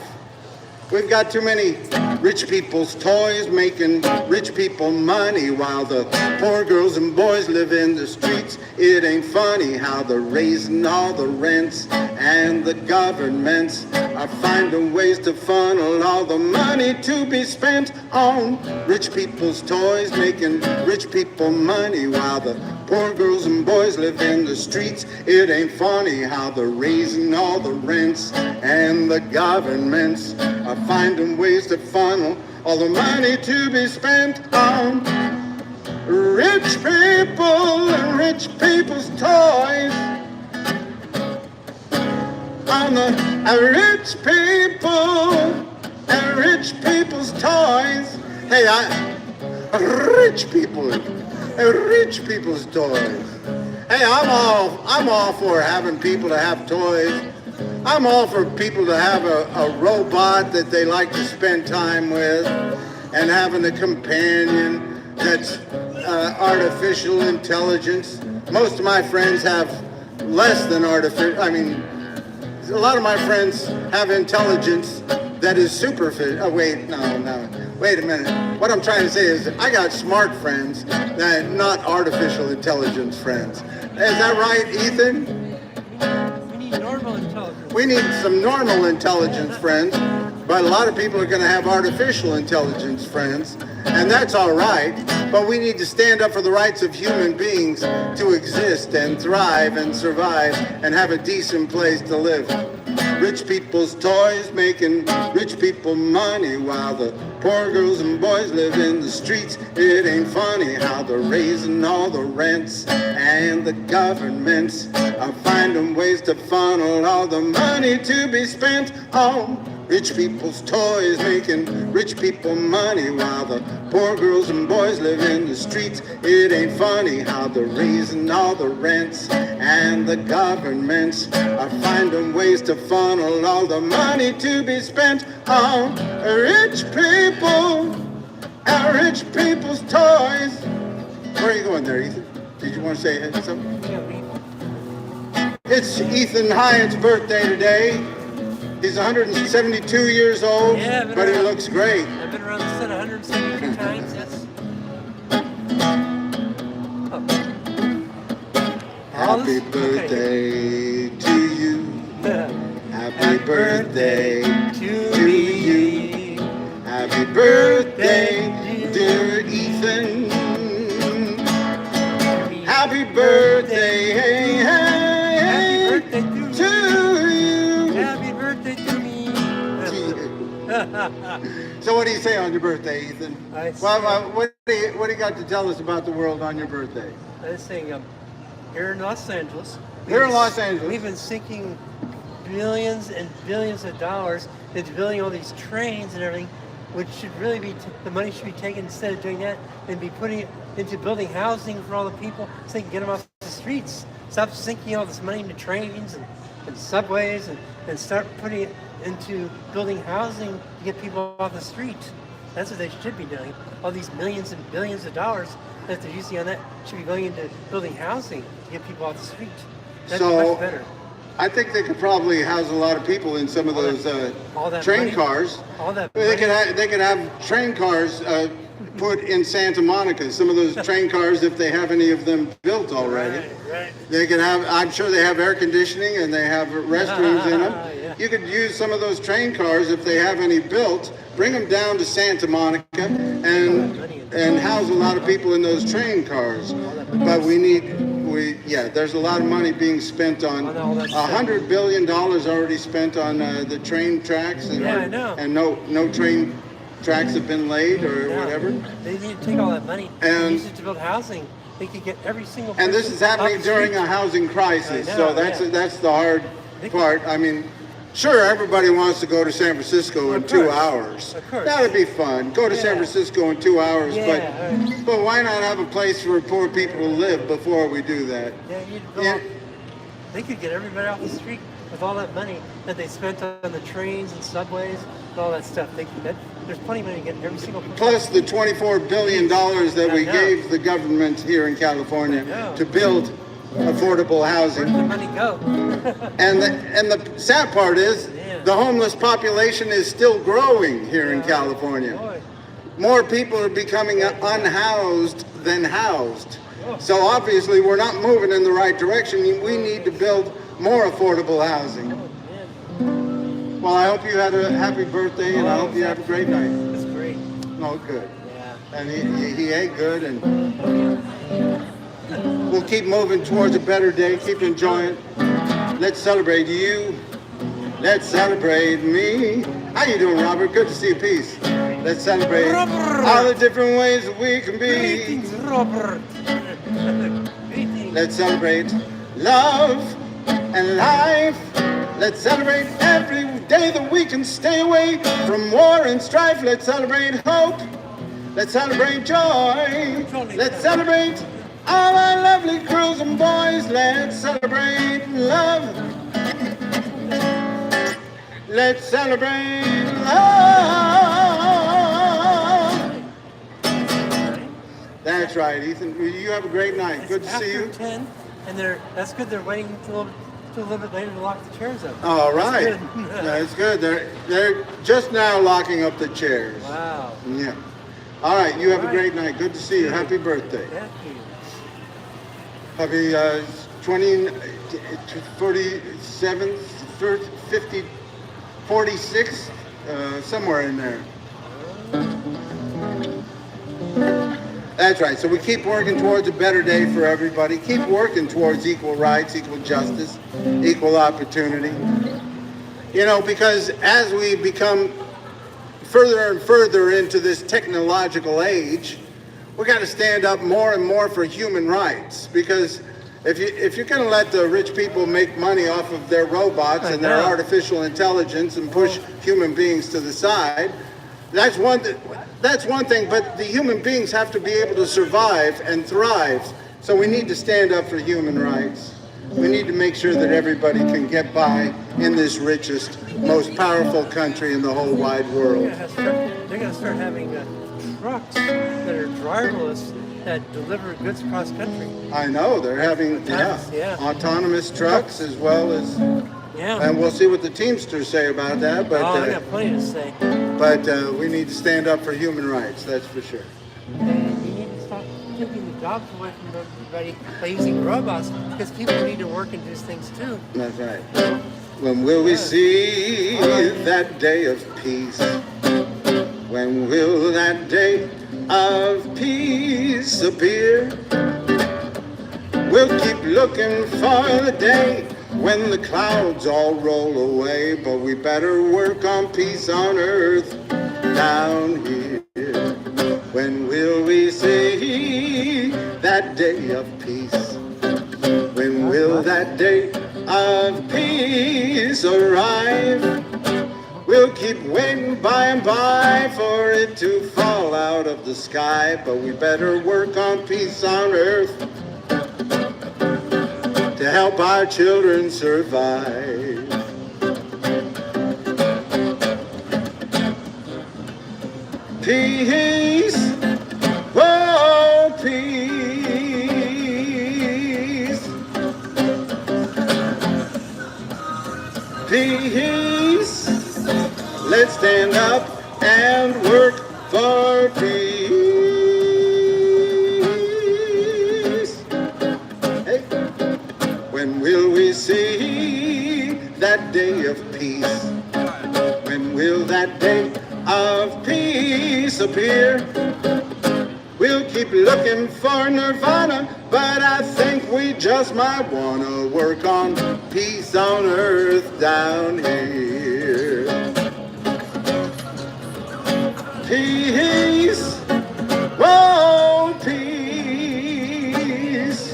We've got too many rich people's toys making rich people money while the poor girls and boys live in the streets. It ain't funny how they're raising all the rents, and the governments are finding ways to funnel all the money to be spent on rich people's toys making rich people money while the poor girls and boys live in the streets. It ain't funny how they're raising all the rents, and the governments are finding ways to funnel all the money to be spent on rich people and rich people's toys. On the rich people and rich people's toys. Hey, rich people and rich people's toys. Hey, I'm all for having people to have toys. I'm all for people to have a robot that they like to spend time with, and having a companion that's artificial intelligence. Most of my friends have less than artificial. I mean, a lot of my friends have intelligence that is superficial. Oh, wait a minute. What I'm trying to say is I got smart friends, not artificial intelligence friends. Is that right, Ethan? Normal intelligence. We need some normal intelligence friends, but a lot of people are going to have artificial intelligence friends, and that's all right. But we need to stand up for the rights of human beings to exist and thrive and survive and have a decent place to live. Rich people's toys making rich people money while the poor girls and boys live in the streets. It ain't funny how they're raising all the rents, and the governments are finding ways to funnel all the money to be spent on rich people's toys making rich people money while the poor girls and boys live in the streets. It ain't funny how they're raising all the rents, and the governments are finding ways to funnel all the money to be spent on rich people and rich people's toys. Where are you going there, Ethan? Did you want to say something? It's Ethan Hiatt's birthday today. He's 172 years old, but he looks great. I've been around the set 172 times, yes. Happy birthday to you. Happy birthday to you. Happy birthday, dear Ethan. Happy birthday, hey, hey, Happy birthday to you. Happy birthday to me. So what do you say on your birthday, Ethan? What do you got to tell us about the world on your birthday? I was saying, here in Los Angeles. We've been sinking billions and billions of dollars into building all these trains and everything, which should really be, the money should be taken instead of doing that and be putting it into building housing for all the people so they can get them off the streets. Stop sinking all this money into trains and subways and start putting it into building housing to get people off the street. That's what they should be doing. All these millions and billions of dollars that they're using on that should be going into building housing to get people off the street. That's much better. I think they could probably house a lot of people in some of those train cars. They could have train cars put in Santa Monica. Some of those train cars, if they have any of them built already, right. They could have. I'm sure they have air conditioning and they have restrooms in them. Yeah. You could use some of those train cars if they have any built. Bring them down to Santa Monica and house a lot of people in those train cars. But there's a lot of money being spent on $100 billion already spent on the train tracks, and no train tracks have been laid or whatever. They need to take all that money and use it to build housing. They could get every single person. And this is happening during a housing crisis, so that's the hard part. I mean, sure, everybody wants to go to San Francisco in 2 hours. Of course. That'd be fun. Go to San Francisco in 2 hours, Yeah, but why not have a place for poor people to live before we do that? They could get everybody off the street with all that money that they spent on the trains and subways and all that stuff. There's plenty of money to get every single person. Plus the $24 billion that we I know. gave the government here in California to build affordable Where housing. did the money go? And the sad part is the homeless population is still growing here in California. Boy. More people are becoming unhoused than housed. So obviously we're not moving in the right direction. We need to build more affordable housing. Well, I hope you had a happy birthday, and I hope you have a great night. It's great. Oh, good. Yeah. And he ate good, and we'll keep moving towards a better day. Keep enjoying. Let's celebrate you. Let's celebrate me. How you doing, Robert? Good to see you. Peace. Let's celebrate all the different ways that we can be. Greetings, Robert. Greetings. Let's celebrate love and life. Let's celebrate every day that we can stay away from war and strife. Let's celebrate hope. Let's celebrate joy. Let's celebrate all our lovely girls and boys. Let's celebrate love. Let's celebrate love. That's right, Ethan. You have a great night. Good to see you. After 10, and that's good. They're waiting till a little bit later to lock the chairs up. All right. That's That's good. good. They're just now locking up the chairs. Wow. Yeah. All right. You have a All great right. night. Good to see you. Happy birthday. Thank you. Happy 47th, 50, 46, somewhere in there. That's right. So we keep working towards a better day for everybody. Keep working towards equal rights, equal justice, equal opportunity. You know, because as we become further and further into this technological age, we got to stand up more and more for human rights. Because if you're going to let the rich people make money off of their robots and their artificial intelligence and push human beings to the side, that's one thing. But the human beings have to be able to survive and thrive. So we need to stand up for human rights. We need to make sure that everybody can get by in this richest, most powerful country in the whole wide world. They're going to start having trucks that are driverless that deliver goods across country. I know they're having autonomous trucks as well as, and we'll see what the Teamsters say about that. But they got plenty to say. But we need to stand up for human rights. That's for sure. And you need to stop taking the jobs away from everybody by using robots, because people need to work and do things too. That's right. When will we see that day of peace? When will that day of peace appear? We'll keep looking for the day when the clouds all roll away, but we better work on peace on earth down here. When will we see that day of peace? When will that day of peace arrive? We'll keep waiting by and by for it to fall out of the sky, but we better work on peace on earth to help our children survive. Peace, oh peace, peace. Let's stand up and work for peace. Hey. When will we see that day of peace? When will that day of peace appear? We'll keep looking for nirvana, but I think we just might want to work on peace on earth down here. Peace, oh peace,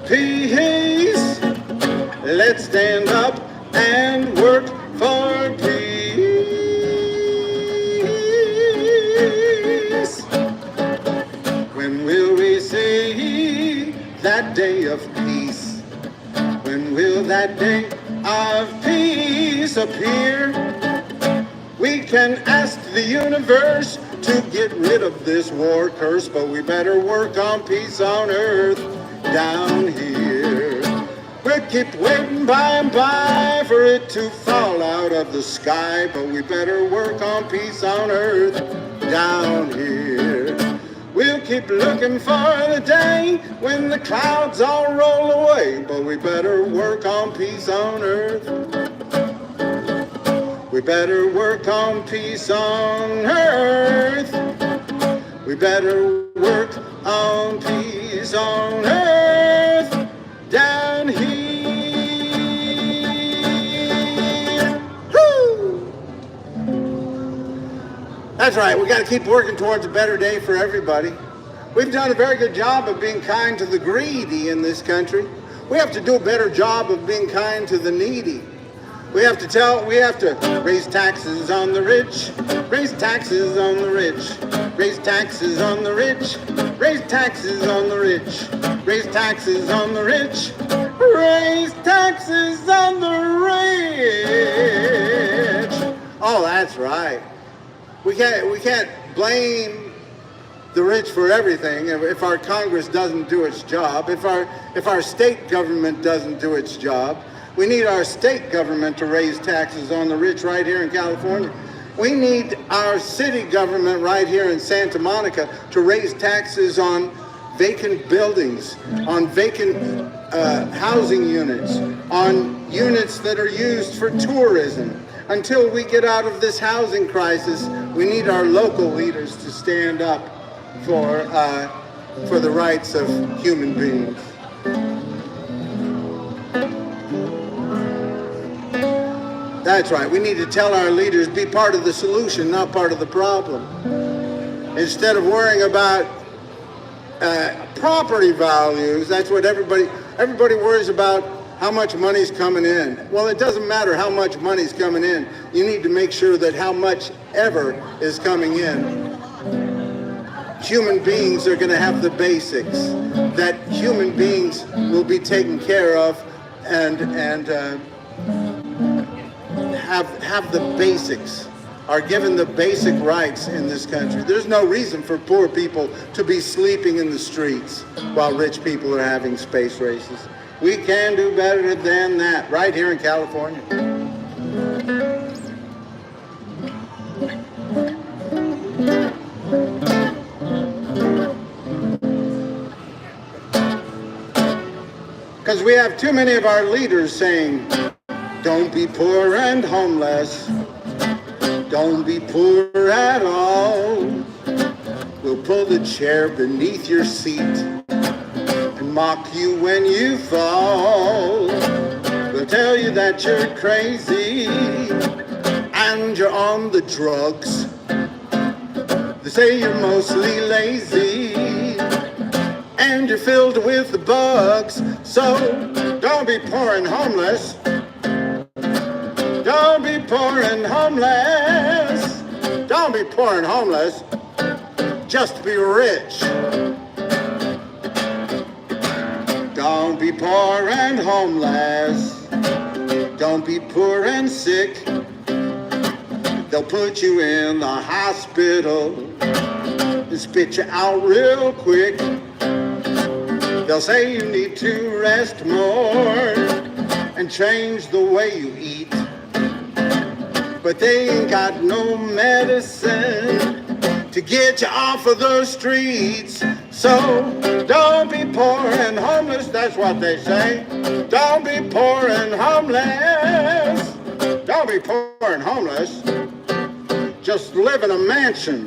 peace. Let's stand up and work for peace. When will we see that day of peace? will that day of peace appear. We can ask the universe to get rid of this war curse, but we better work on peace on earth down here. We'll keep waiting by and by for it to fall out of the sky, but we better work on peace on earth down here. We'll keep looking for the day when the clouds all roll away, but we better work on peace on earth. We better work on peace on earth. We better work on peace on earth down here. Woo! That's right, we got to keep working towards a better day for everybody. We've done a very good job of being kind to the greedy in this country. We have to do a better job of being kind to the needy. We have to raise taxes on the rich, raise taxes on the rich, raise taxes on the rich, raise taxes on the rich, raise taxes on the rich, raise taxes on the rich. Oh, that's right. We can't blame the rich for everything if our Congress doesn't do its job, if our state government doesn't do its job. We need our state government to raise taxes on the rich right here in California. We need our city government right here in Santa Monica to raise taxes on vacant buildings, on vacant housing units, on units that are used for tourism. Until we get out of this housing crisis, we need our local leaders to stand up for the rights of human beings. That's right. We need to tell our leaders, be part of the solution, not part of the problem. Instead of worrying about property values, that's what everybody worries about, how much money's coming in. Well, it doesn't matter how much money's coming in. You need to make sure that how much ever is coming in, human beings are going to have the basics, that human beings will be taken care of and have the basics, are given the basic rights in this country. There's no reason for poor people to be sleeping in the streets while rich people are having space races. We can do better than that right here in California. Because we have too many of our leaders saying, don't be poor and homeless. Don't be poor at all. We'll pull the chair beneath your seat and mock you when you fall. We'll tell you that you're crazy and you're on the drugs. They say you're mostly lazy and you're filled with the bugs. So don't be poor and homeless. Don't be poor and homeless. Don't be poor and homeless. Just be rich. Don't be poor and homeless. Don't be poor and sick. They'll put you in the hospital and spit you out real quick. They'll say you need to rest more and change the way you eat. But they ain't got no medicine to get you off of those streets. So don't be poor and homeless, that's what they say. Don't be poor and homeless. Don't be poor and homeless. Just live in a mansion.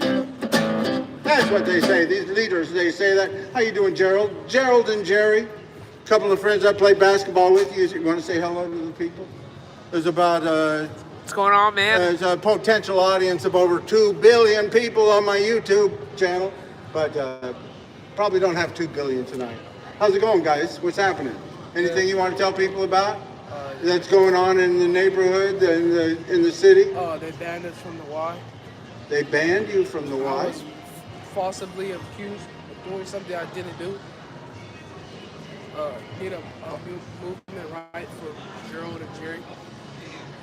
That's what they say. These leaders, they say that. How you doing, Gerald? Gerald and Jerry, a couple of friends I play basketball with. You want to say hello to the people? There's about What's going on, man? there's a potential audience of over 2 billion people on my YouTube channel, but probably don't have 2 billion tonight. How's it going, guys? What's happening? Anything you want to tell people about that's going on in the neighborhood and in the city? They banned us from the Y. They banned you from the I Y? was falsely accused of doing something I didn't do. need a movement right for Gerald and Jerry.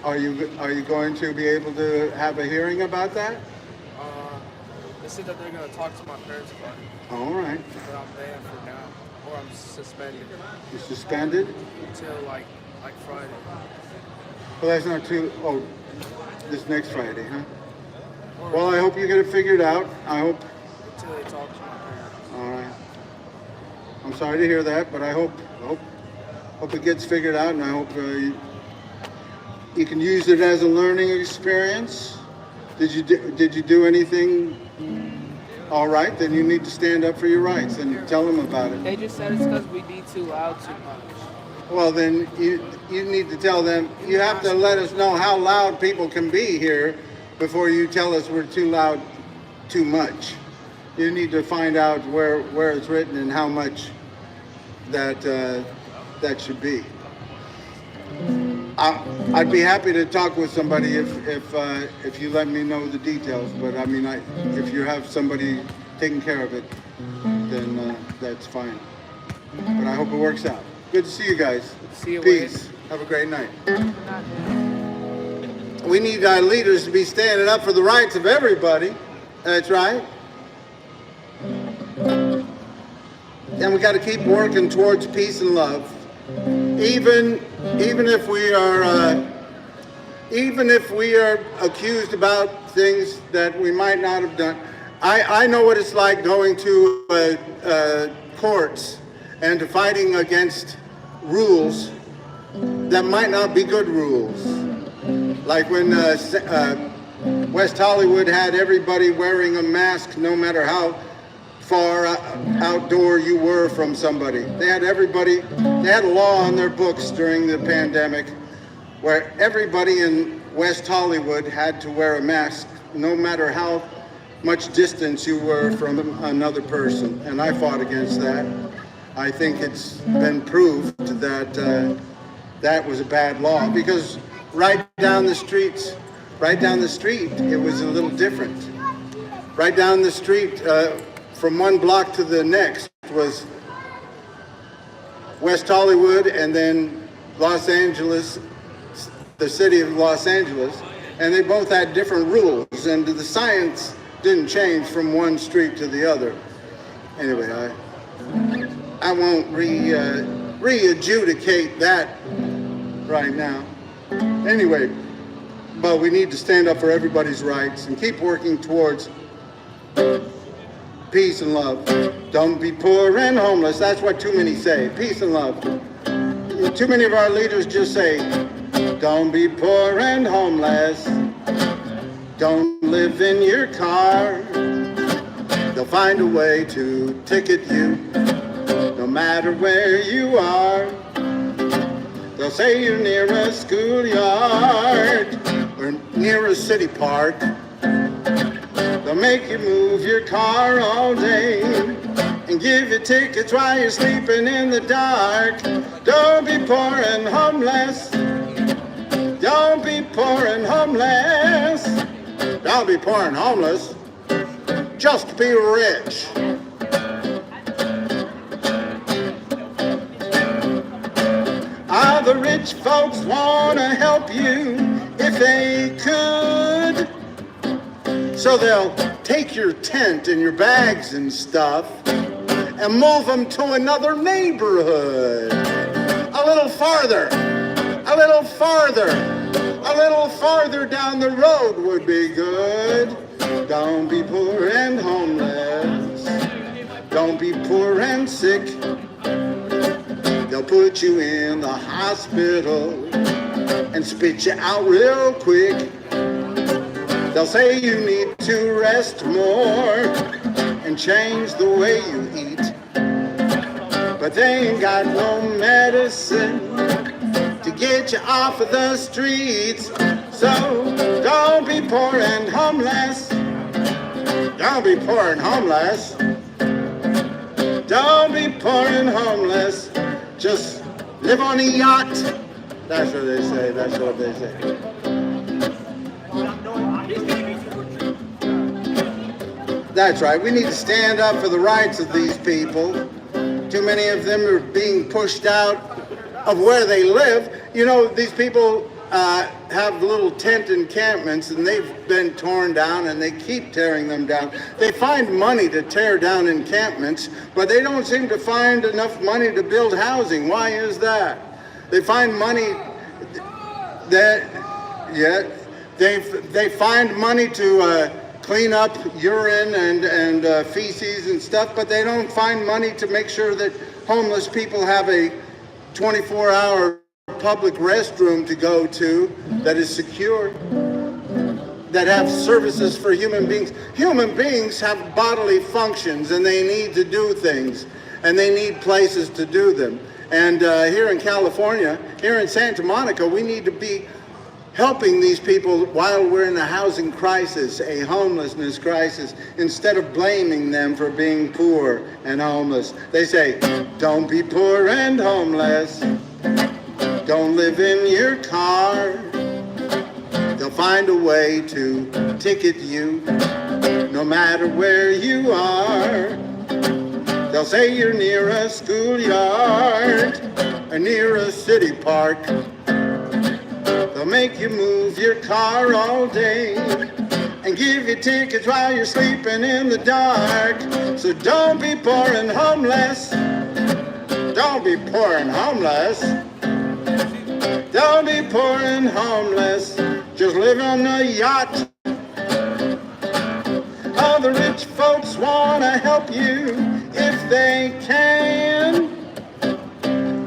Are you going to be able to have a hearing about that? They said that they're going to talk to my parents about it. All right. But I'm banned for now, or I'm suspended You're suspended? until like Friday. Well, that's not too. Oh, this next Friday, huh? Well, I hope you get it figured out. I hope. Until they talk to my parents. All right. I'm sorry to hear that, but I hope it gets figured out, and I hope you can use it as a learning experience. Did you do anything? All right, then you need to stand up for your rights and tell them about it. They just said it's because we be too loud too much. Well, then you need to tell them. You have to let us know how loud people can be here before you tell us we're too loud, too much. You need to find out where it's written and how much that should be. I'd be happy to talk with somebody if you let me know the details. But I mean, if you have somebody taking care of it, then that's fine. But I hope it works out. Good to see you guys. See you, Peace. Have a great night. We need our leaders to be standing up for the rights of everybody. That's right. And we got to keep working towards peace and love. Even if we are accused about things that we might not have done. I know what it's like going to courts and to fighting against rules that might not be good rules. Like when West Hollywood had everybody wearing a mask no matter how far outdoor you were from somebody. They had a law on their books during the pandemic where everybody in West Hollywood had to wear a mask no matter how much distance you were from another person. And I fought against that. I think it's been proved that that was a bad law because right down the street, it was a little different. Right down the street, from one block to the next was West Hollywood and then Los Angeles, the city of Los Angeles, and they both had different rules, and the science didn't change from one street to the other. Anyway, I won't re-adjudicate that right now. Anyway, but we need to stand up for everybody's rights and keep working towards peace and love. Don't be poor and homeless. That's what too many say. Peace and love. Too many of our leaders just say, don't be poor and homeless. Don't live in your car. They'll find a way to ticket you, no matter where you are. They'll say you're near a schoolyard or near a city park. They'll make you move your car all day and give you tickets while you're sleeping in the dark. Don't be poor and homeless. Don't be poor and homeless. Don't be poor and homeless. Just be rich. All the rich folks want to help you if they could. So they'll take your tent and your bags and stuff and move them to another neighborhood. A little farther, a little farther, a little farther down the road would be good. Don't be poor and homeless. Don't be poor and sick. They'll put you in the hospital and spit you out real quick. They'll say you need to rest more and change the way you eat. But they ain't got no medicine to get you off of the streets. So don't be poor and homeless. Don't be poor and homeless. Don't be poor and homeless. Just live on a yacht. That's what they say. That's what they say. That's right. We need to stand up for the rights of these people. Too many of them are being pushed out of where they live. You know, these people have little tent encampments, and they've been torn down, and they keep tearing them down. They find money to tear down encampments, but they don't seem to find enough money to build housing. Why is that? They find money they find money to clean up urine and feces and stuff, but they don't find money to make sure that homeless people have a 24-hour public restroom to go to that is secure, that have services for human beings. Human beings have bodily functions, and they need to do things, and they need places to do them. And here in California, here in Santa Monica, we need to be helping these people while we're in a housing crisis, a homelessness crisis, instead of blaming them for being poor and homeless. They say, don't be poor and homeless. Don't live in your car. They'll find a way to ticket you no matter where you are. They'll say you're near a schoolyard or near a city park. They'll make you move your car all day and give you tickets while you're sleeping in the dark. So don't be poor and homeless. Don't be poor and homeless. Don't be poor and homeless. Just live on a yacht. All the rich folks want to help you if they can.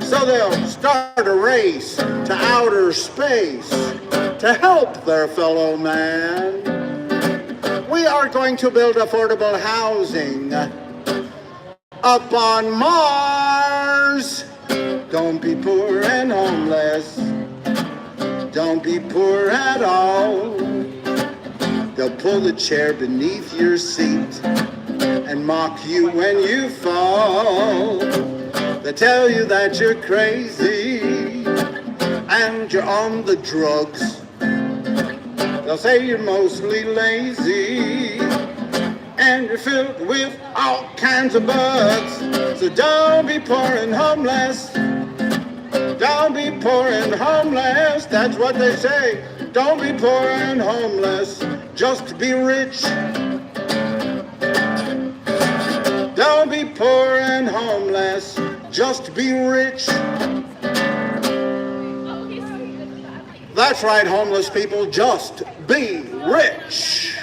So they'll start a race to outer space to help their fellow man. We are going to build affordable housing up on Mars. Don't be poor and homeless. Don't be poor at all. They'll pull the chair beneath your seat and mock you when you fall. They tell you that you're crazy and you're on the drugs. They'll say you're mostly lazy and you're filled with all kinds of bugs. So don't be poor and homeless. Don't be poor and homeless. That's what they say. Don't be poor and homeless. Just be rich. Don't be poor and homeless. Just be rich. That's right, homeless people, just be rich.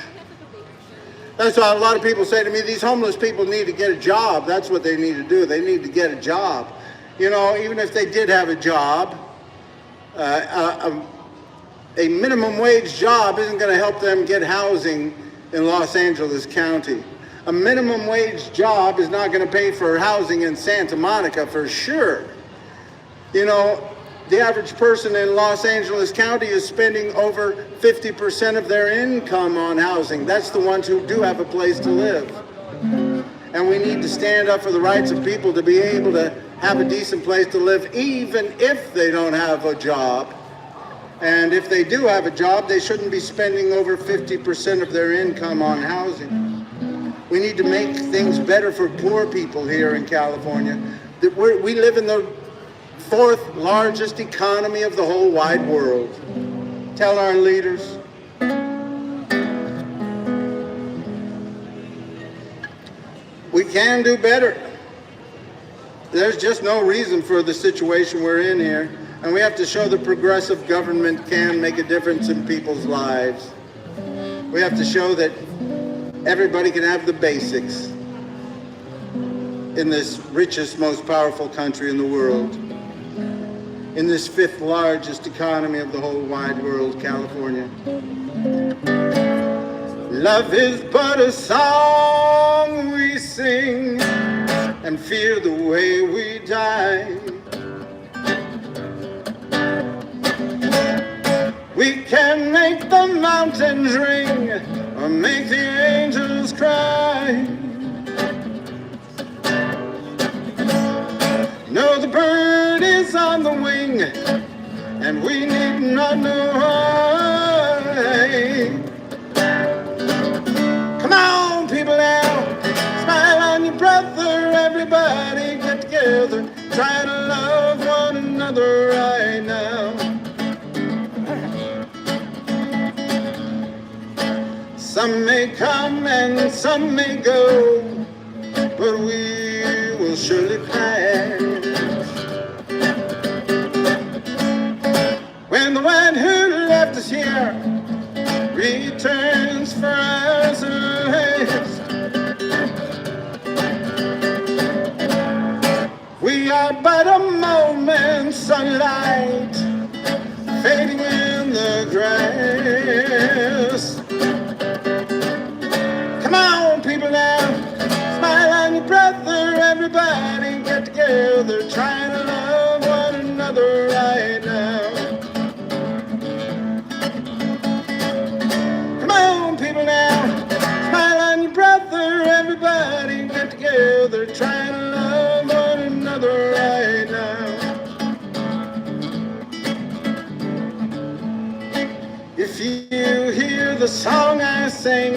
That's why a lot of people say to me, these homeless people need to get a job. That's what they need to do. They need to get a job. You know, even if they did have a job, a minimum wage job isn't going to help them get housing in Los Angeles County. A minimum wage job is not going to pay for housing in Santa Monica for sure. You know, the average person in Los Angeles County is spending over 50% of their income on housing. That's the ones who do have a place to live. And we need to stand up for the rights of people to be able to have a decent place to live, even if they don't have a job. And if they do have a job, they shouldn't be spending over 50% of their income on housing. We need to make things better for poor people here in California. We live in the fourth largest economy of the whole wide world. Tell our leaders. We can do better. There's just no reason for the situation we're in here. And we have to show that progressive government can make a difference in people's lives. We have to show that everybody can have the basics in this richest, most powerful country in the world. In this fifth largest economy of the whole wide world, California. Love is but a song we sing, and fear the way we die. We can make the mountains ring, or make the angels cry. No, the bird is on the wing, and we need not know why. Come on, people now, smile on your brother, everybody get together. together, try to love one another right now. Some may come and some may go, but we will surely pass. When the one who left us here returns for us at last, we are but a moment's sunlight fading in the grass. Come on, people now, smile on your brother, everybody get together, try to love one another right now. Come on, people now, smile on your brother, everybody get together, try to love one another right now. If you hear the song I sing,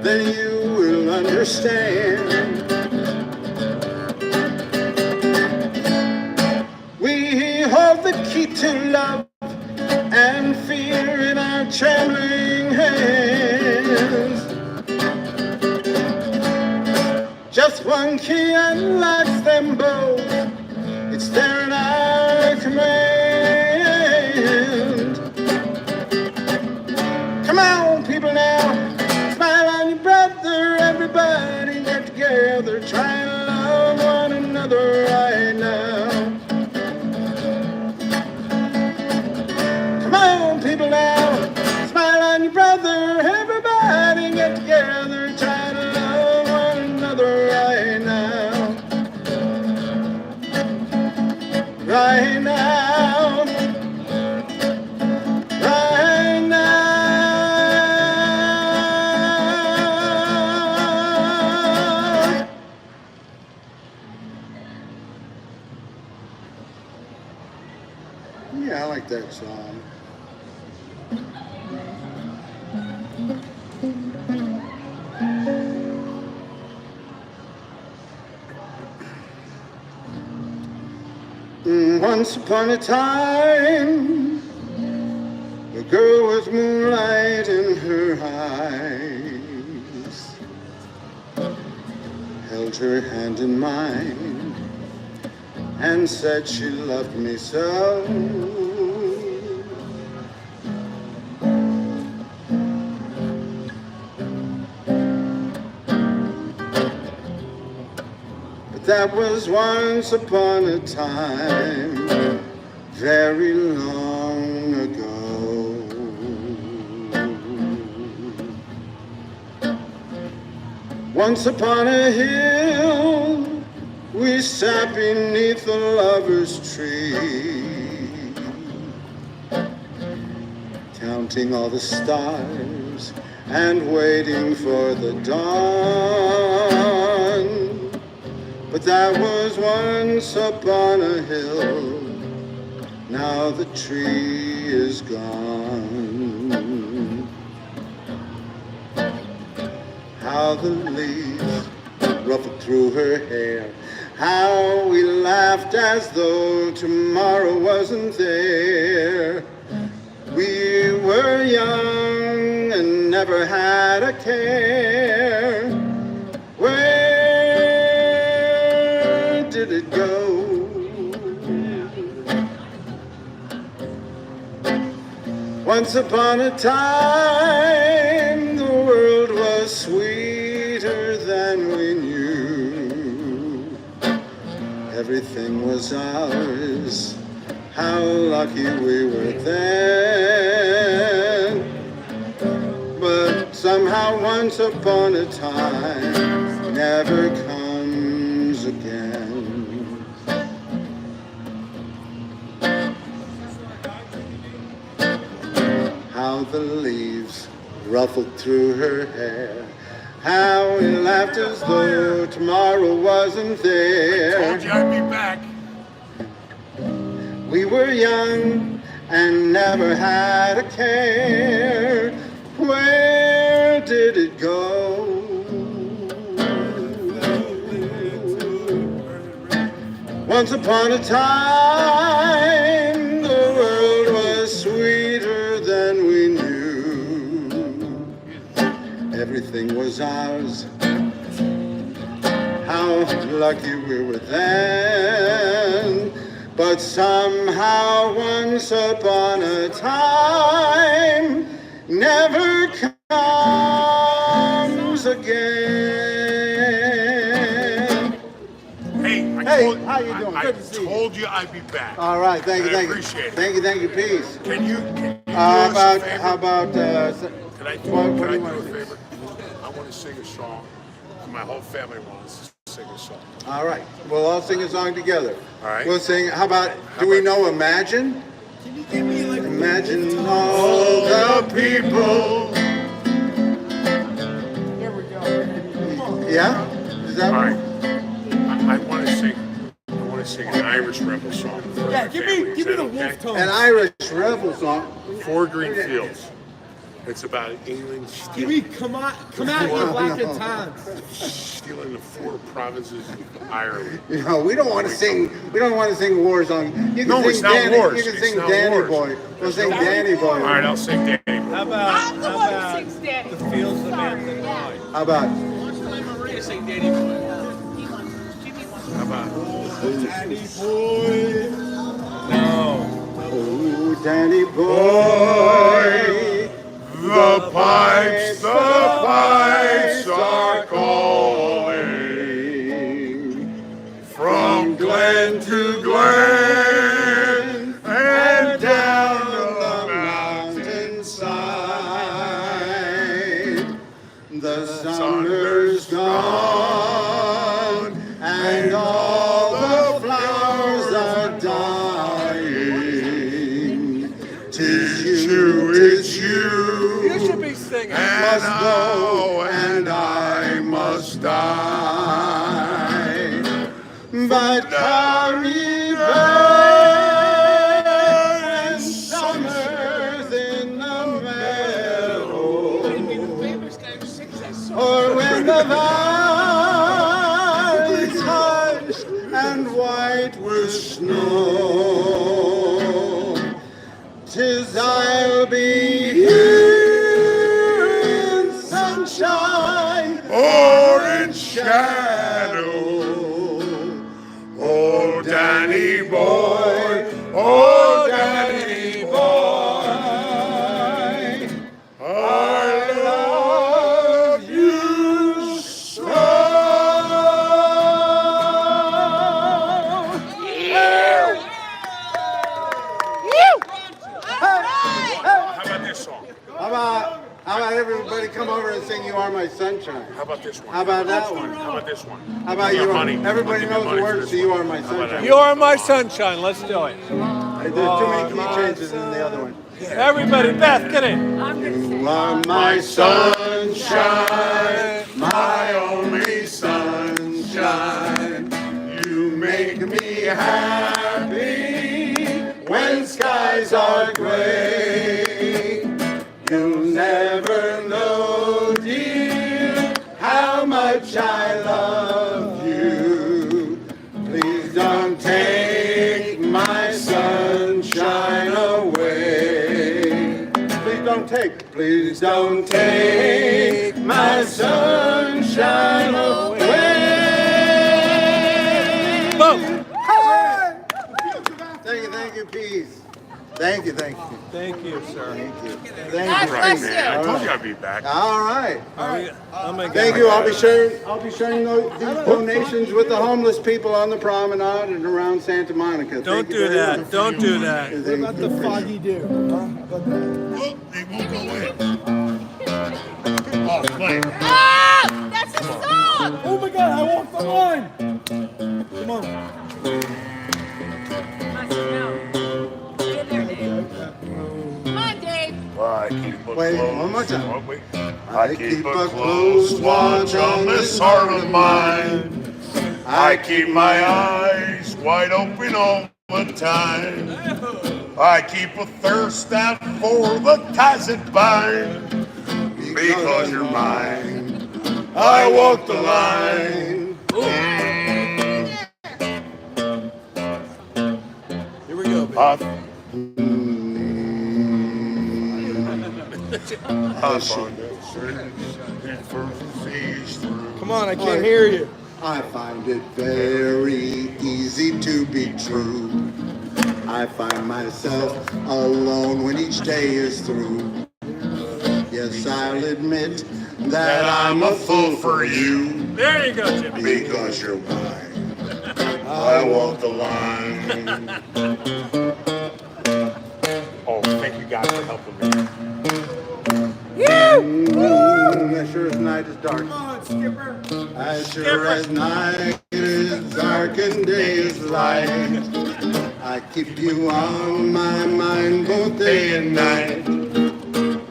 then you will understand. We hold the key to love and fear in our trembling hands. Just one key unlocks them both. It's there in our command. Come on, people now, smile on your brother, everybody get together, try to love one another right now. Come on, people now, smile on your brother, everybody get together, try to love one another right now. Right now. Right now. Yeah, I like that song. Once upon a time, a girl with moonlight in her eyes held her hand in mine and said she loved me so. But that was once upon a time, very long ago. Once upon a hill, we sat beneath the lover's tree, counting all the stars and waiting for the dawn. But that was once upon a hill, now the tree is gone. How the leaves ruffled through her hair, how we laughed as though tomorrow wasn't there. We were young and never had a care. Where did it go? Once upon a time, the world was sweeter than we knew. Everything was ours, how lucky we were then. But somehow once upon a time never comes again. How the leaves ruffled through her hair, how we laughed as though tomorrow wasn't there. Told you I'd be back. We were young and never had a care. Where did it go? Once upon a time, the world was sweeter than we knew. Everything was ours. How lucky we were then. But somehow once upon a time never comes again. Hey, how you doing? Good to see you. I told you I'd be back. All right, thank you, I thank you. appreciate it. Thank you, peace. Can you do How us a about, favor? how about, Can I do, what can do I you do want a to do? favor? I want to sing a song. My whole family wants to sing a song. All right, we'll all sing a song together. All right. We'll sing, how about, do we know Imagine? Can you give me like Imagine all the people. There we go. Yeah? Is that All one? right. I want to sing an Irish rebel song. For Yeah, my give family. me Is the that wolf okay? tone. An Irish rebel song. Four Green Fields. It's about England Give me come out you black and tans. stealing the four provinces of Ireland. You know, we don't want to sing war songs. You can No, sing it's not Danny, wars. You can It's sing not Danny wars. Boy. We'll sing Danny Boy. All right, I'll sing Danny. I'm the one who sings Danny. The fields of Anthony. How about? Maria sing Danny Boy. How about? Danny Boy. No. Oh, Danny Boy. The pipes are calling from glen to glen and down the mountainside. The summer's gone and all the flowers are dying. Tis you, it's you. You should be singing. Must go and I must die. But carry and summers in the meadow, or when the valley's hushed and white with snow, 'tis I'll be here in sunshine or in shadow. Oh, Danny boy, oh, Danny boy, I love you so. How about this song? How about everybody come over and sing "You Are My Sunshine"? How about this one? How about that one? How about this one? How about Give me you? money. Everybody Give me knows money the for words this to "You one. Are My How about Sunshine." that? You are my sunshine. Let's do it. There's too many key changes in the other one. Everybody, Beth, get in. I'm gonna sing. You are my sunshine, my only sunshine. You make me happy when skies are gray. You'll never know, dear, how much I love you. Please don't take my sunshine away. Please don't take my sunshine away. Boom. Thank you, peace. Thank you. Thank you, sir. Thank God you. bless Man, I you. told you I'd be back. All right. I'm gonna Thank you. I'll be sharing these donations with the homeless people on the promenade and around Santa Monica. Don't Thank you do very that. much. Don't do that. Thank you. The foggy dew. They won't go in. Oh, play. Ah, that's a song. Oh my God! I walked the line. Come on. Get there, Dave. Come on, Dave. I keep a Wait, close, one more time. oh, wait. I keep a close watch on this heart of mine. I keep my eyes wide open all the time. I keep a thirst out for the ties that bind. Because you're mine, I walk the line. I find it through. Come on, I can't hear you. I find it very easy to be true. I find myself alone when each day is through. Yes, I'll admit that I'm a fool for you. There you go, Jimmy. Because you're mine. I walk the line. Oh, thank you guys for helping me. As sure as night is dark. Come on, Skipper. As sure as night is dark and day is light. I keep you on my mind both day and night.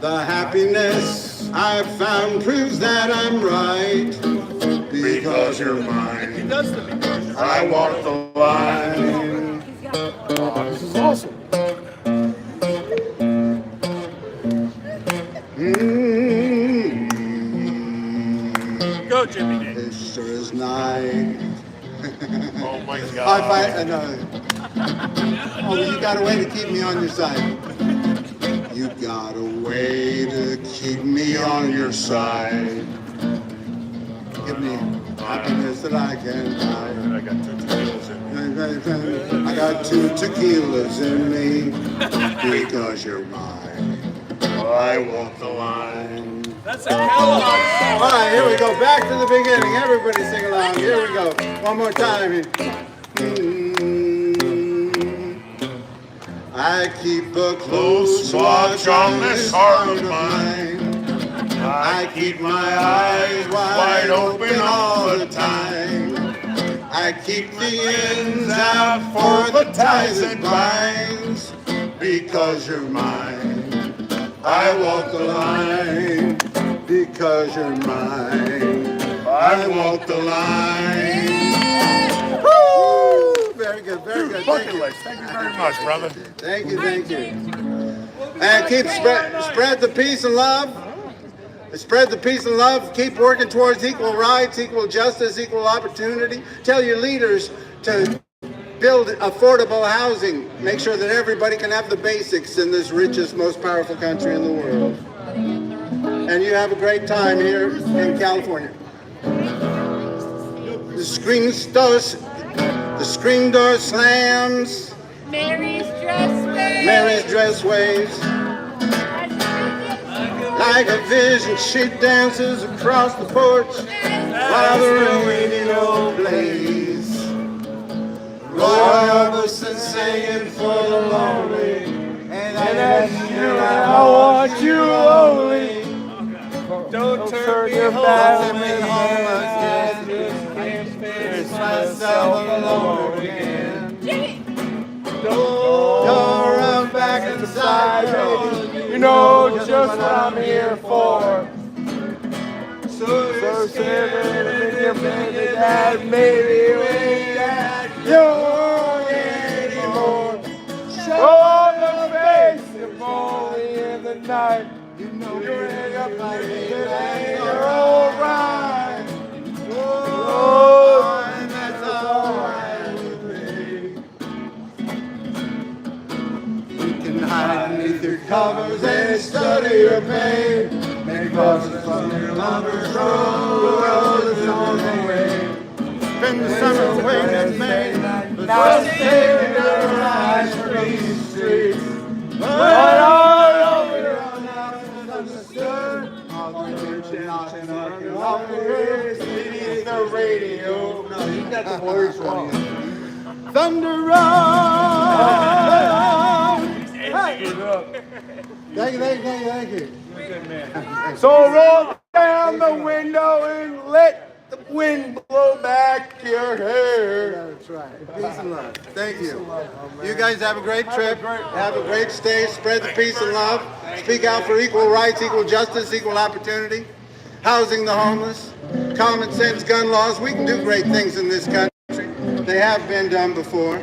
The happiness I've found proves that I'm right. Because you're mine. He does the because I walk the line. Oh, this is awesome. Go, Jimmy D. It sure is night. Oh my I God. find, oh, you got a way to keep me on your side. You got a way to keep me on your side. Give me happiness that I can buy. I got 2 tequilas in me. I got 2 tequilas in me because you're mine. I walk the line. That's a Kelley song. All right, here we go. Back to the beginning. Everybody sing along. Here we go. One more time. I keep a close watch on this heart of mine. I keep my eyes wide open all the time. I keep the ends out for the ties that binds. Because you're mine. I walk the line. Because you're mine. I walk the line. Woo! Very good, very good. Thank you. Thank you very much, brother. Thank you, thank you. And keep spread the peace and love. Spread the peace and love. Keep working towards equal rights, equal justice, equal opportunity. Tell your leaders to build affordable housing. Make sure that everybody can have the basics in this richest, most powerful country in the world. And you have a great time here in California. The screen door slams. Mary's dress waves. Mary's dress waves. Like a vision, she dances across the porch while the radio plays. Roy Orbison singing for the lonely, and that's you, I want you only. Don't turn your back on me. I can't face myself alone again. Jimmy. Don't run back inside, baby. You know just what I'm here for. So sitting in your bed that maybe we ain't young anymore. Show the face if only in the night. You know you're in your body and you're alright. Oh, and that's alright with me. You can hide beneath your covers and study your pain. Make roses from your lovers, roll roses on the way. Spend the summer when it's May. Now stay in your eyes for these streets. But all over your understood. All the attention off the race beneath the radio. No, you got the words wrong. Thunder roll. Thank you, thank you. So roll down the window and let the wind blow back your hair. That's right. Peace and love. Thank you. You guys have a great trip. Have a great stay. Spread the peace and love. Speak out for equal rights, equal justice, equal opportunity. Housing the homeless. Common sense gun laws. We can do great things in this country. They have been done before.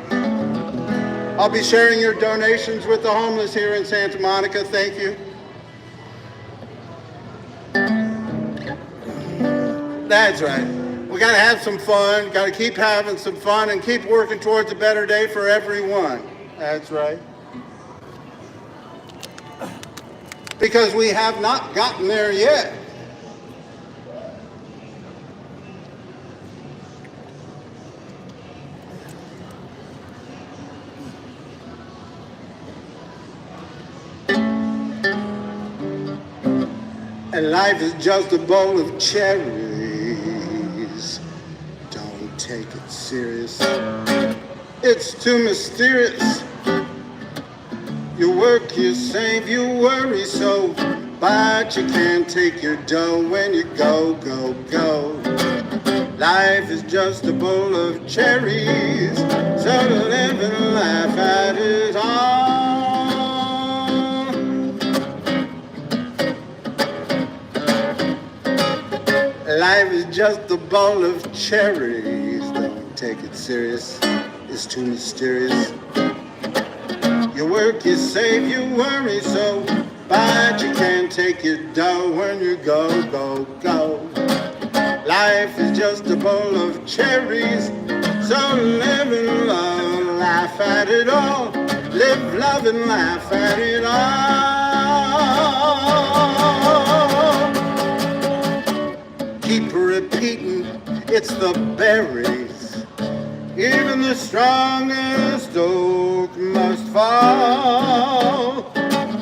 I'll be sharing your donations with the homeless here in Santa Monica. Thank you. That's right. We got to have some fun. Got to keep having some fun and keep working towards a better day for everyone. That's right. Because we have not gotten there yet. And life is just a bowl of cherries. Don't take it serious. It's too mysterious. You work, you save, you worry so, but you can't take your dough when you go, go, go. Life is just a bowl of cherries, so live and laugh at it all. Life is just a bowl of cherries. Don't take it serious. It's too mysterious. You work, you save, you worry so, but you can't take your dough when you go, go, go. Life is just a bowl of cherries, so live and love, laugh at it all. Live, love, and laugh at it all. Keep repeating, it's the berries. Even the strongest oak must fall.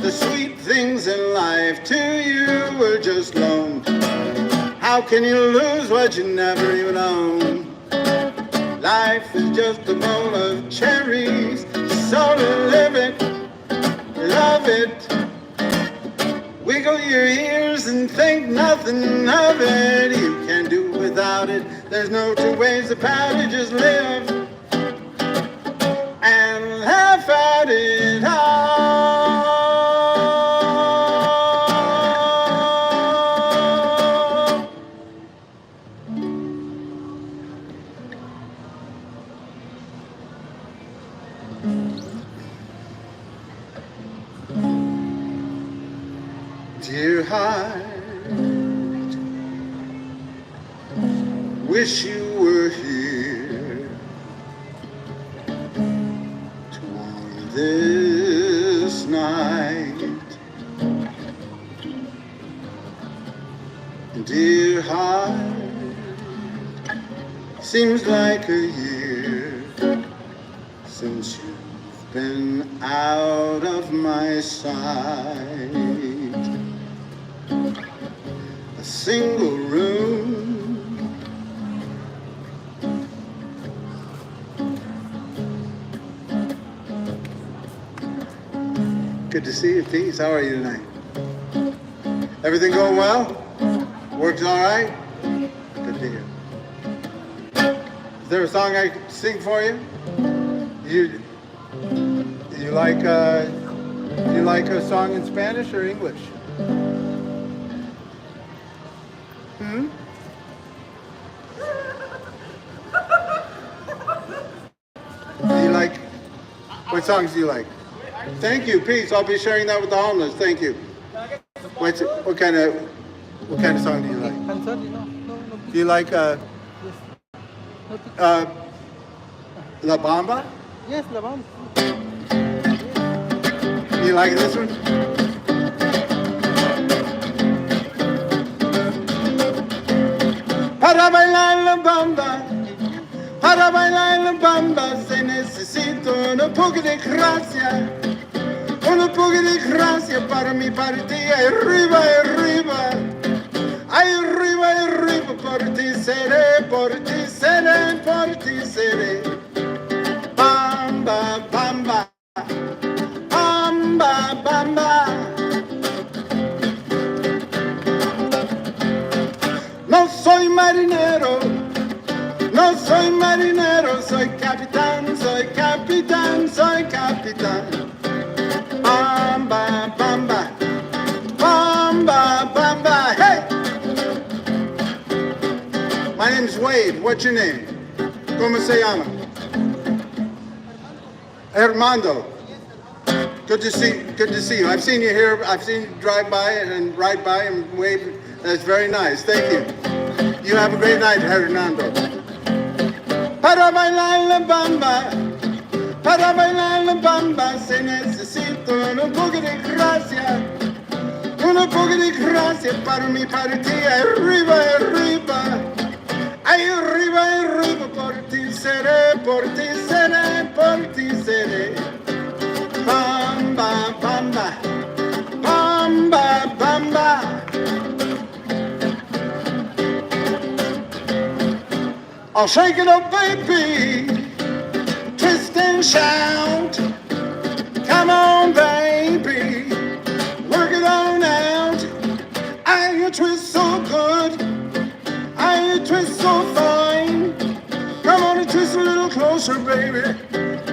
The sweet things in life to you were just loaned. How can you lose what you never even owned? Life is just a bowl of cherries, so live it, love it. Wiggle your ears and think nothing of it. You can't do without it. There's no two ways about it. Just live and laugh at it all. Dear heart, wish you were here to warm this night. Dear heart, seems like a year since you've been out of my sight. A single room, good to see you, Peace. How are you tonight? Everything going well? Works all right? Good to hear. Is there a song I can sing for you? You like a song in Spanish or English? What songs do you like? Thank you, peace. I'll be sharing that with the homeless. Thank you. What kind of song do you like? Do you like La Bamba? Yes, La Bamba. You like this one? Para bailar la bamba, para bailar la bamba se necesita un poco de gracia para mi partida, arriba, arriba, arriba, arriba, por ti seré, por ti seré, por ti seré. Bamba, bamba, bamba, bamba. No soy marinero, no soy marinero, soy capitán, soy capitán, soy capitán. Bamba, bamba, bamba, bamba, hey! My name's Wade. What's your name? ¿Cómo se llama? Armando. Good to see you. I've seen you here. I've seen you drive by and ride by and wave. That's very nice. Thank you. You have a great night, Hernando. Para bailar la bamba, Para bailar la bamba se necesita un poco de gracia, un poco de gracia para mi partida. Arriba, arriba, ay, arriba, arriba, por ti seré, por ti seré, por ti seré. Bamba, bamba, bamba, bamba. I'll shake it up, baby. Twist and shout. Come on, baby. Work it on out. I twist so good. I twist so fine. Come on and twist a little closer, baby.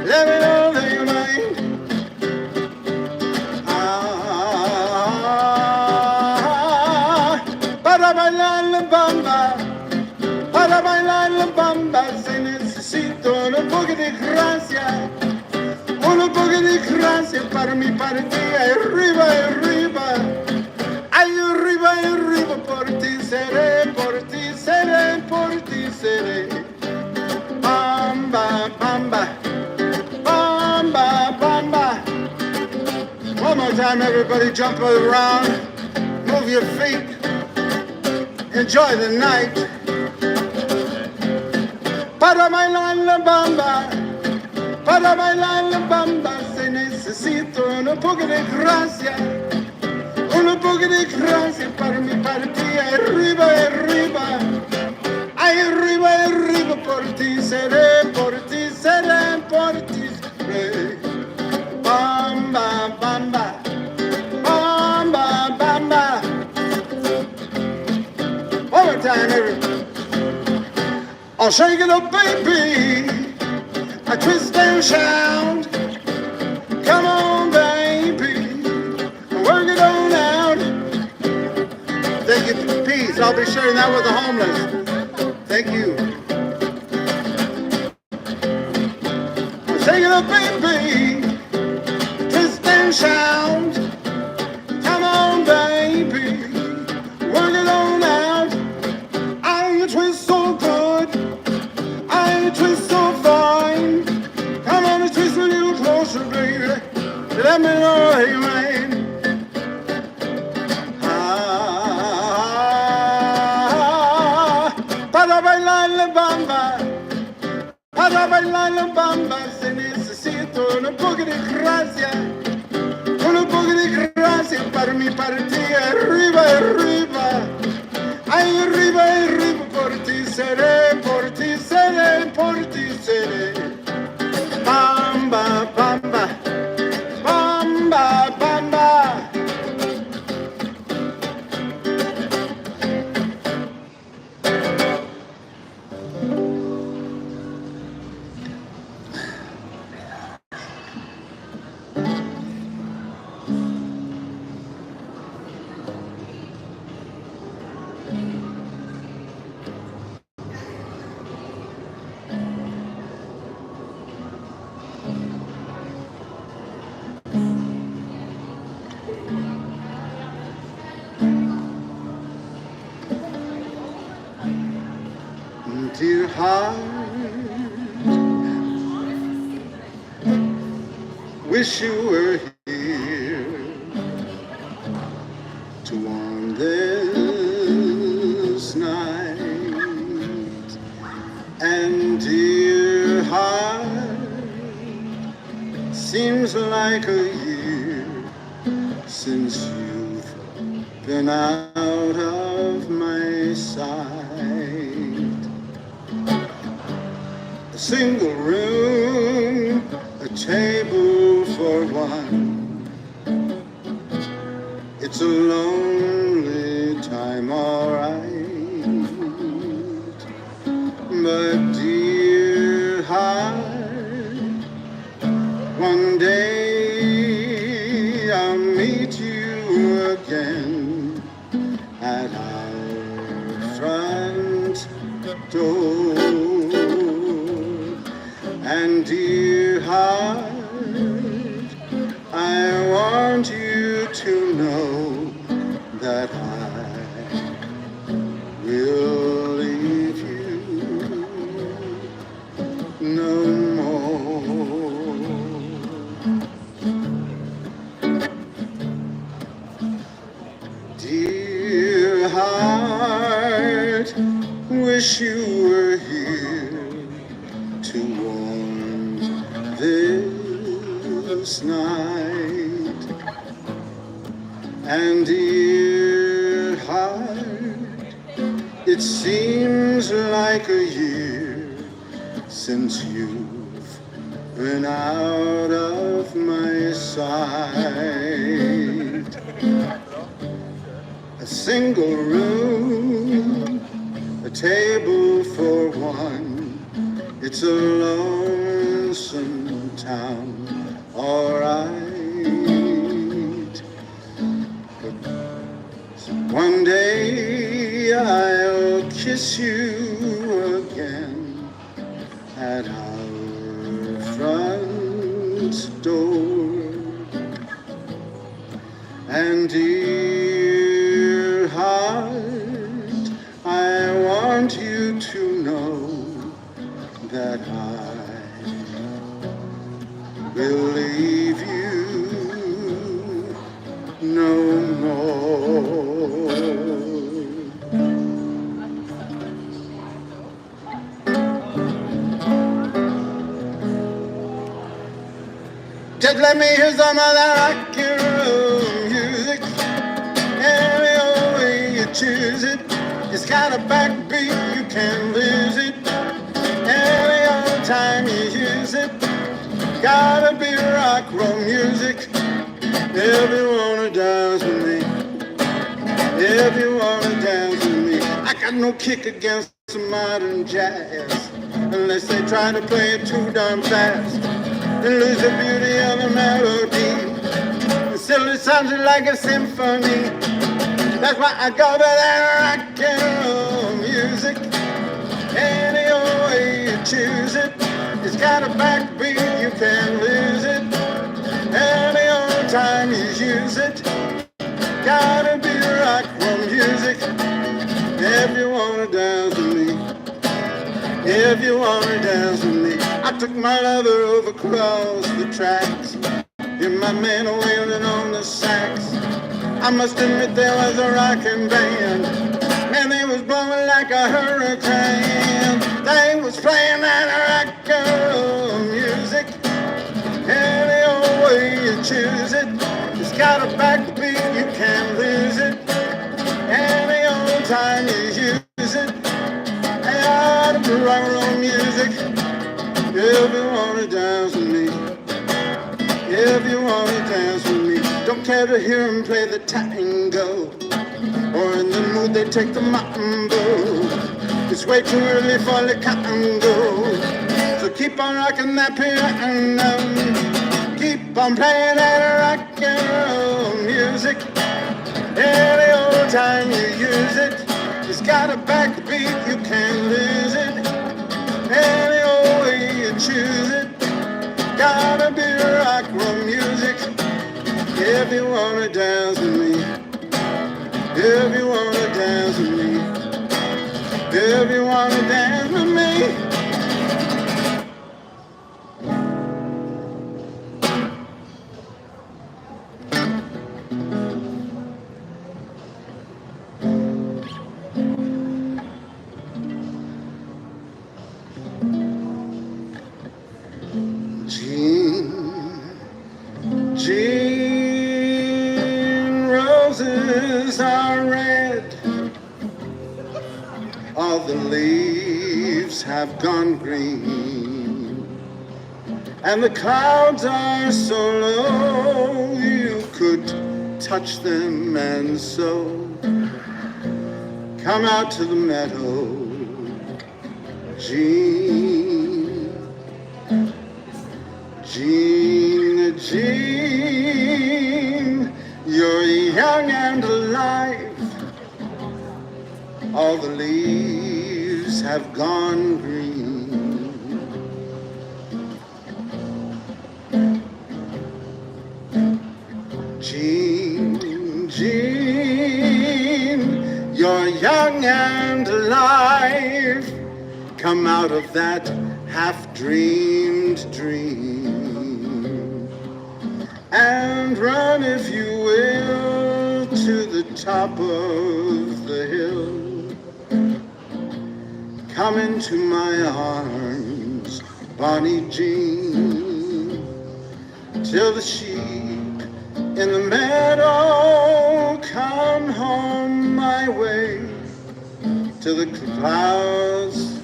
Let me know that you're mine. Para bailar la bamba. Para bailar la bamba se necesita un poco de gracia, un poco de gracia para mi partida. Arriba, arriba, ay, arriba, arriba, por ti seré, por ti seré, por ti seré. Bamba, bamba, bamba, bamba. One more time, everybody jump around, move your feet, enjoy the night. Para bailar la bamba, para bailar la bamba se necesita un poco de gracia, un poco de gracia para mi partida. Arriba, arriba, ay, arriba, arriba, por ti seré, por ti seré, por ti seré. Bamba, bamba, bamba, bamba. One more time, everybody. I'll shake it up, baby. I twist and shout. Come on, baby. Work it on out. Thank you, peace. I'll be sharing that with the homeless. Thank you. I'll shake it up, baby. Twist and shout. Come on, baby. Work it on out. I twist so good. I twist so fine. Come on and twist a little closer, baby. Let me know how you made. Para bailar la bamba, para bailar la bamba se necesita un poco de gracia, un poco de gracia para mi partida. Arriba, arriba, ay, arriba, arriba, por ti seré, por ti seré, por ti seré. Bamba, bamba, bamba, bamba. Dear heart, wish you were here to warm this night. And dear heart, seems like a year since you've been out of my sight. A single room, a table for one. It's a lonely time, all right. But dear heart, one day I'll meet you again at our front door. And dear heart, I want you to know that I will leave you no more. to warm this night. And dear heart, it seems like a year since you've been out of my sight. A single room, a table for one, it's a lonesome town, all right. But one day I'll kiss you again at our front door. And dear heart, I want you to know that I will leave you no more. Just let me hear some of that rock and roll music. Any old way you choose it. It's got a backbeat, you can't lose it. Any old time you use it. Gotta be rock, roll music. If you wanna dance with me. If you wanna dance with me. I got no kick against some modern jazz, unless they try to play it too darn fast and lose the beauty of the melody. It still sounds like a symphony. That's why I go by that rock and roll music. Any old way you choose it. It's got a backbeat, you can't lose it. Any old time you use it. Gotta be rock roll music. If you wanna dance with me. If you wanna dance with me. I took my lover over across the tracks. Hear my man wailing on the sax. I must admit there was a rockin' band. Man, they was blowing like a hurricane. They was playing that rock and roll music. Any old way you choose it. It's got a backbeat, you can't lose it. Any old time you use it. Hey, out of the rock and roll music. If you wanna dance with me. If you wanna dance with me. Don't care to hear him play the tango, or in the mood they take the mambo. It's way too early for the tango, so keep on rocking that piano. Keep on playing that rock and roll music. Any old time you use it. It's got a backbeat, you can't lose it. Any old way you choose it. Gotta be rock roll music. If you wanna dance with me. If you wanna dance with me. If you wanna dance with me. Jean, roses are red. All the leaves have gone green, and the clouds are so low you could touch them, and so come out to the meadow, Jean. Jean, Jean, you're young and alive. All the leaves have gone green. Jean, Jean, you're young and alive. Come out of that half-dreamed dream and run, if you will, to the top of the hill. Come into my arms, Bonnie Jean, till the sheep in the meadow come home my way, till the clouds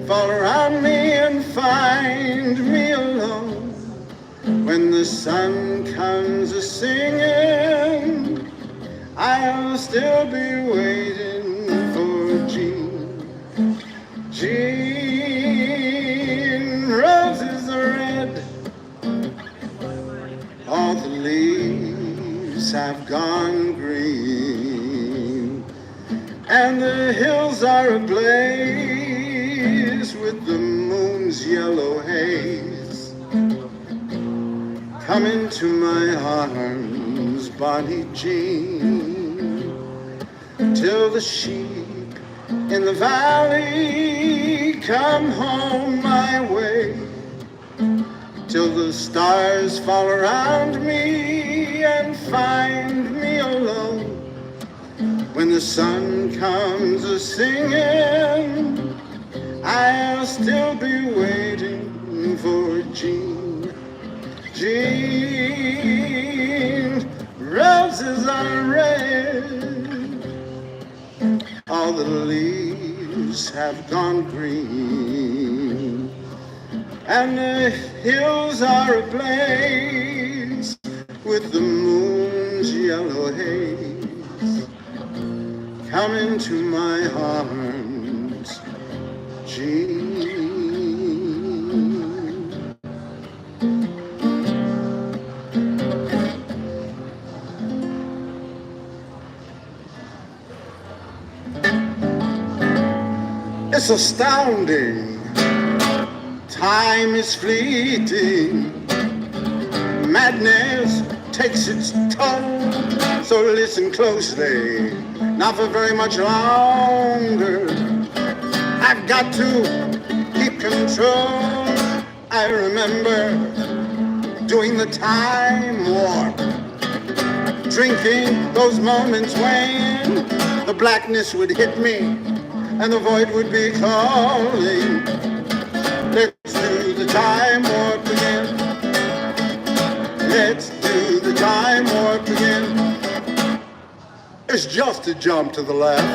fall around me and find me alone. When the sun comes a-singing, I'll still be waiting for Jean. Jean, roses are red, all the leaves have gone green, and the hills are ablaze with the moon's yellow haze. Come into my arms, Bonnie Jean, till the sheep in the valley come home my way, till the stars fall around me and find me alone. When the sun comes a-singing, I'll still be waiting for Jean. Jean, roses are red, all the leaves have gone green, and the hills are ablaze with the moon's yellow haze. Come into my arms, Jean. It's astounding, time is fleeting, madness takes its toll, so listen closely, not for very much longer. I've got to keep control. I remember doing the time warp, drinking those moments when the blackness would hit me and the void would be calling. Let's do the time warp again. Let's do the time warp again. It's just a jump to the left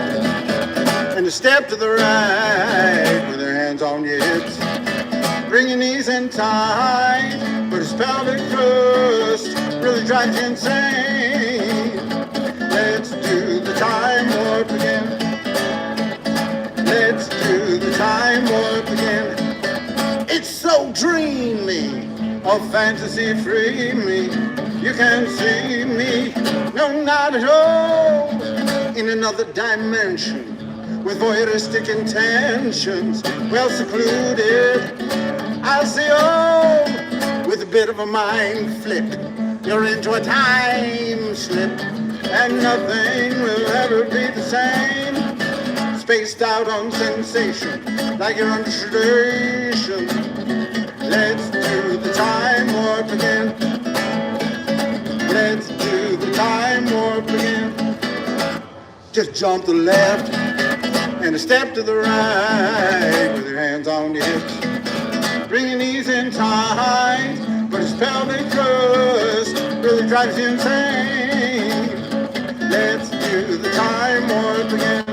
and a step to the right with your hands on your hips. Bring your knees in tight, but his pelvic thrust really drives you insane. Let's do the time warp again. Let's do the time warp again. It's so dreamy, oh fantasy free me. You can't see me, no not at all, in another dimension with voyeuristic intentions, well secluded. I'll see all with a bit of a mind flip. You're into a time slip, and nothing will ever be the same. Spaced out on sensation, like you're under sedation. Let's do the time warp again. Let's do the time warp again. Just jump to the left and a step to the right with your hands on your hips. Bring your knees in tight, but his pelvic thrust really drives you insane. Let's do the time warp again.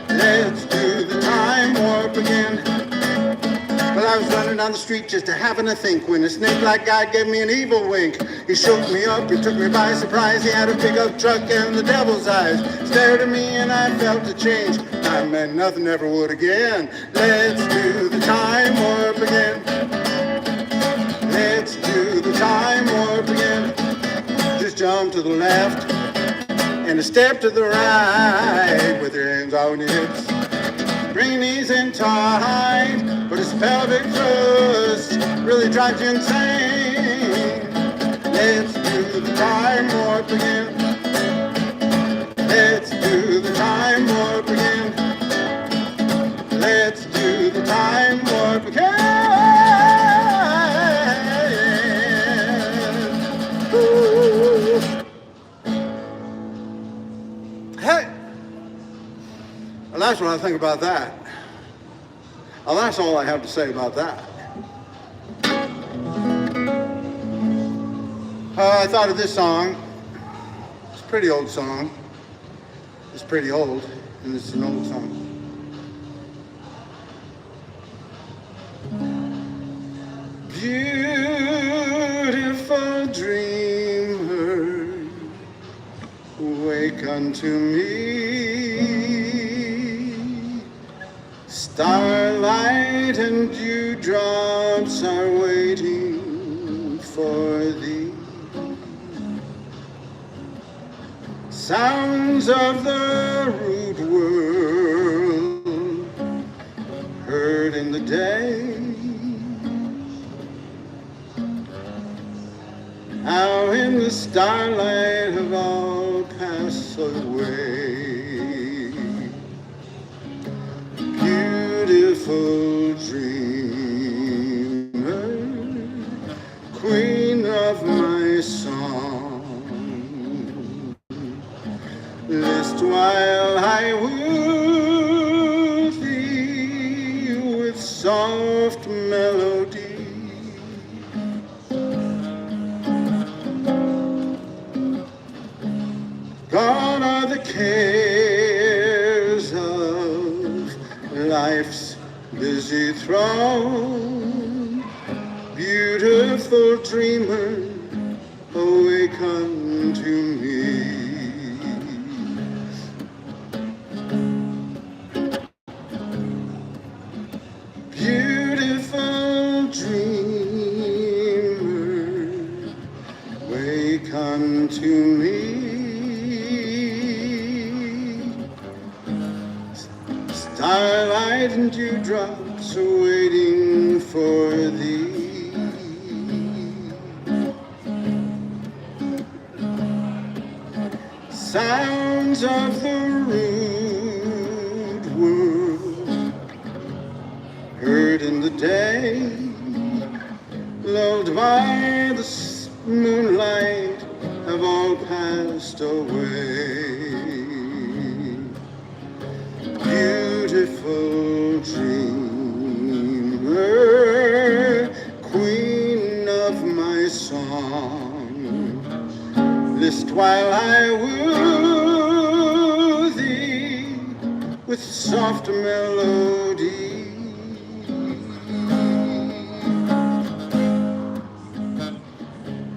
Let's do the time warp again. Well, I was running down the street just a having a think when a snake-like guy gave me an evil wink. He shook me up, he took me by surprise. He had a pickup truck and the devil's eyes stared at me and I felt a change. I meant nothing ever would again. Let's do the time warp again. Let's do the time warp again. Just jump to the left and a step to the right with your hands on your hips. Bring your knees in tight, but his pelvic thrust really drives you insane. Let's do the time warp again. Let's do the time warp again. Let's do the time warp again. Ooh. Hey! Well, that's what I think about that. Well, that's all I have to say about that. I thought of this song. It's a pretty old song. It's pretty old, and it's an old song. Beautiful dreamer, wake unto me. Starlight and dewdrops are waiting for thee. Sounds of the rude world heard in the day, how in the starlight have all passed away. Beautiful dreamer, queen of my song, list while I woo thee with soft melody. Gone are the cares of life's busy throng. Beautiful dreamer, awaken to me. Beautiful dreamer, wake unto me. Starlight and dewdrops are waiting for thee. Sounds of the rude world heard in the day, lulled by the moonlight, have all passed away. Beautiful dreamer, queen of my song, list while I woo thee with soft melody.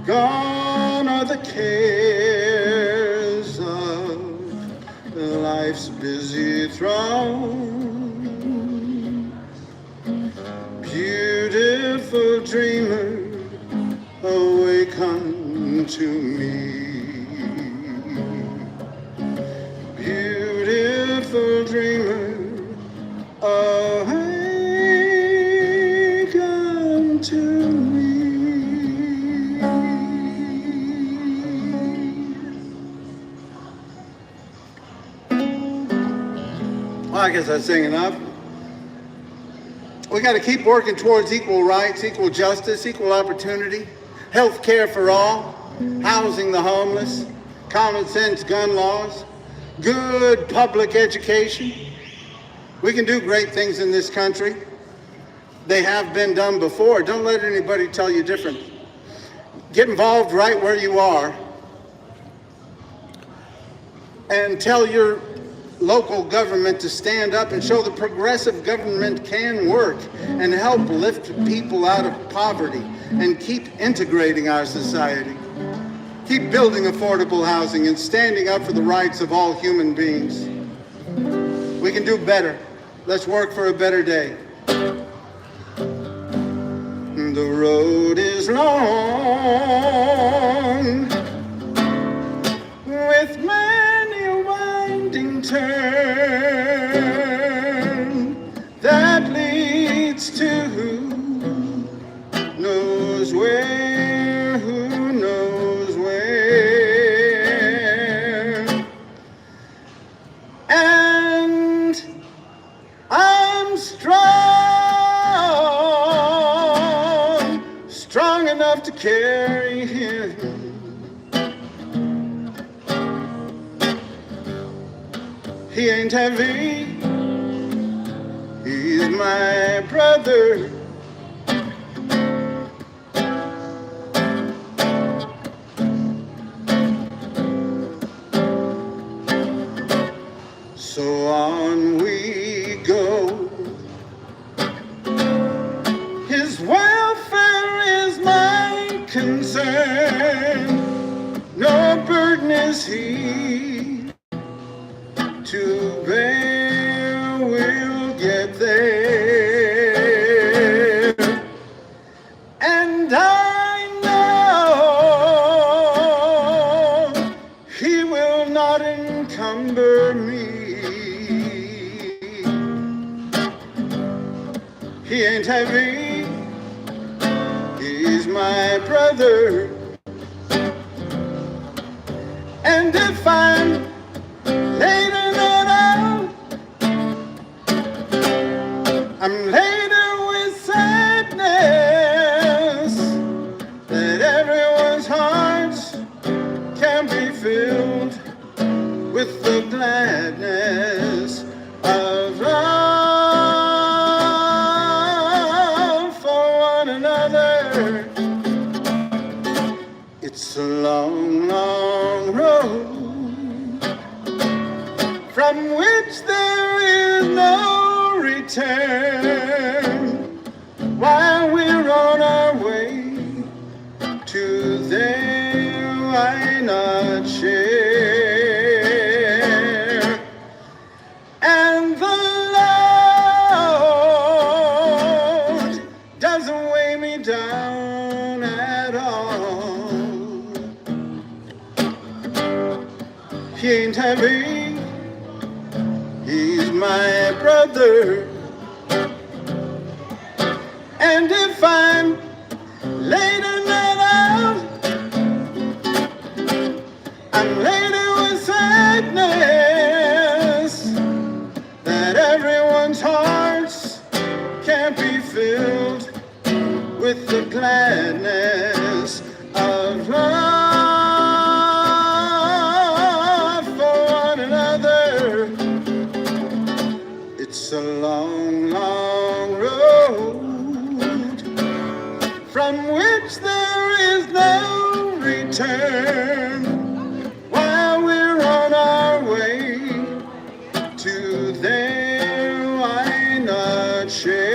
Gone are the cares of life's busy throng. Beautiful dreamer, awaken to me. Beautiful dreamer, awaken to me. Well, I guess I sing enough. We got to keep working towards equal rights, equal justice, equal opportunity, health care for all, housing the homeless, common sense gun laws, good public education. We can do great things in this country. They have been done before. Don't let anybody tell you different. Get involved right where you are and tell your local government to stand up and show the progressive government can work and help lift people out of poverty and keep integrating our society. Keep building affordable housing and standing up for the rights of all human beings. We can do better. Let's work for a better day. The road is long with many a winding turn that leads to who knows where, who knows where. And I'm strong enough to carry him. He ain't heavy, he he's my brother. So on we go. His welfare is my concern. No burden is he to bear. We'll get there. And I know he will not encumber me. He ain't heavy, he's my brother. And if I'm later than out, I'm later with sadness, that everyone's hearts can be filled with the gladness of love for one another. It's a long, long road from which there is no return, while we're on our way to there, why not share? And the load doesn't weigh me down at all. He ain't heavy, he's my brother. And if I'm later than out, I'm later with sadness, that everyone's hearts can't be filled with the gladness of love for one another. It's a long, long road from which there is no return, while we're on our way to there, why not share?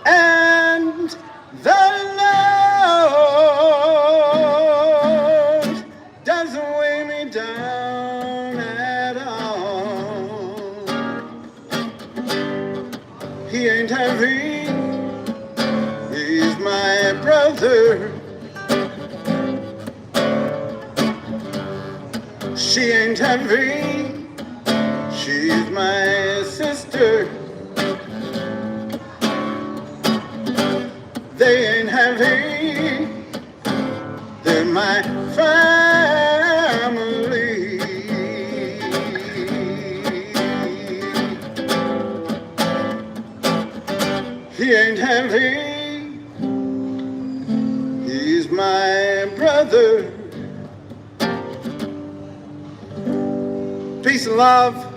And the load doesn't weigh me down at all. He ain't heavy, he's my brother. She ain't heavy, she's my sister. They ain't heavy, they're my family. He ain't heavy, he's my brother. Peace and love.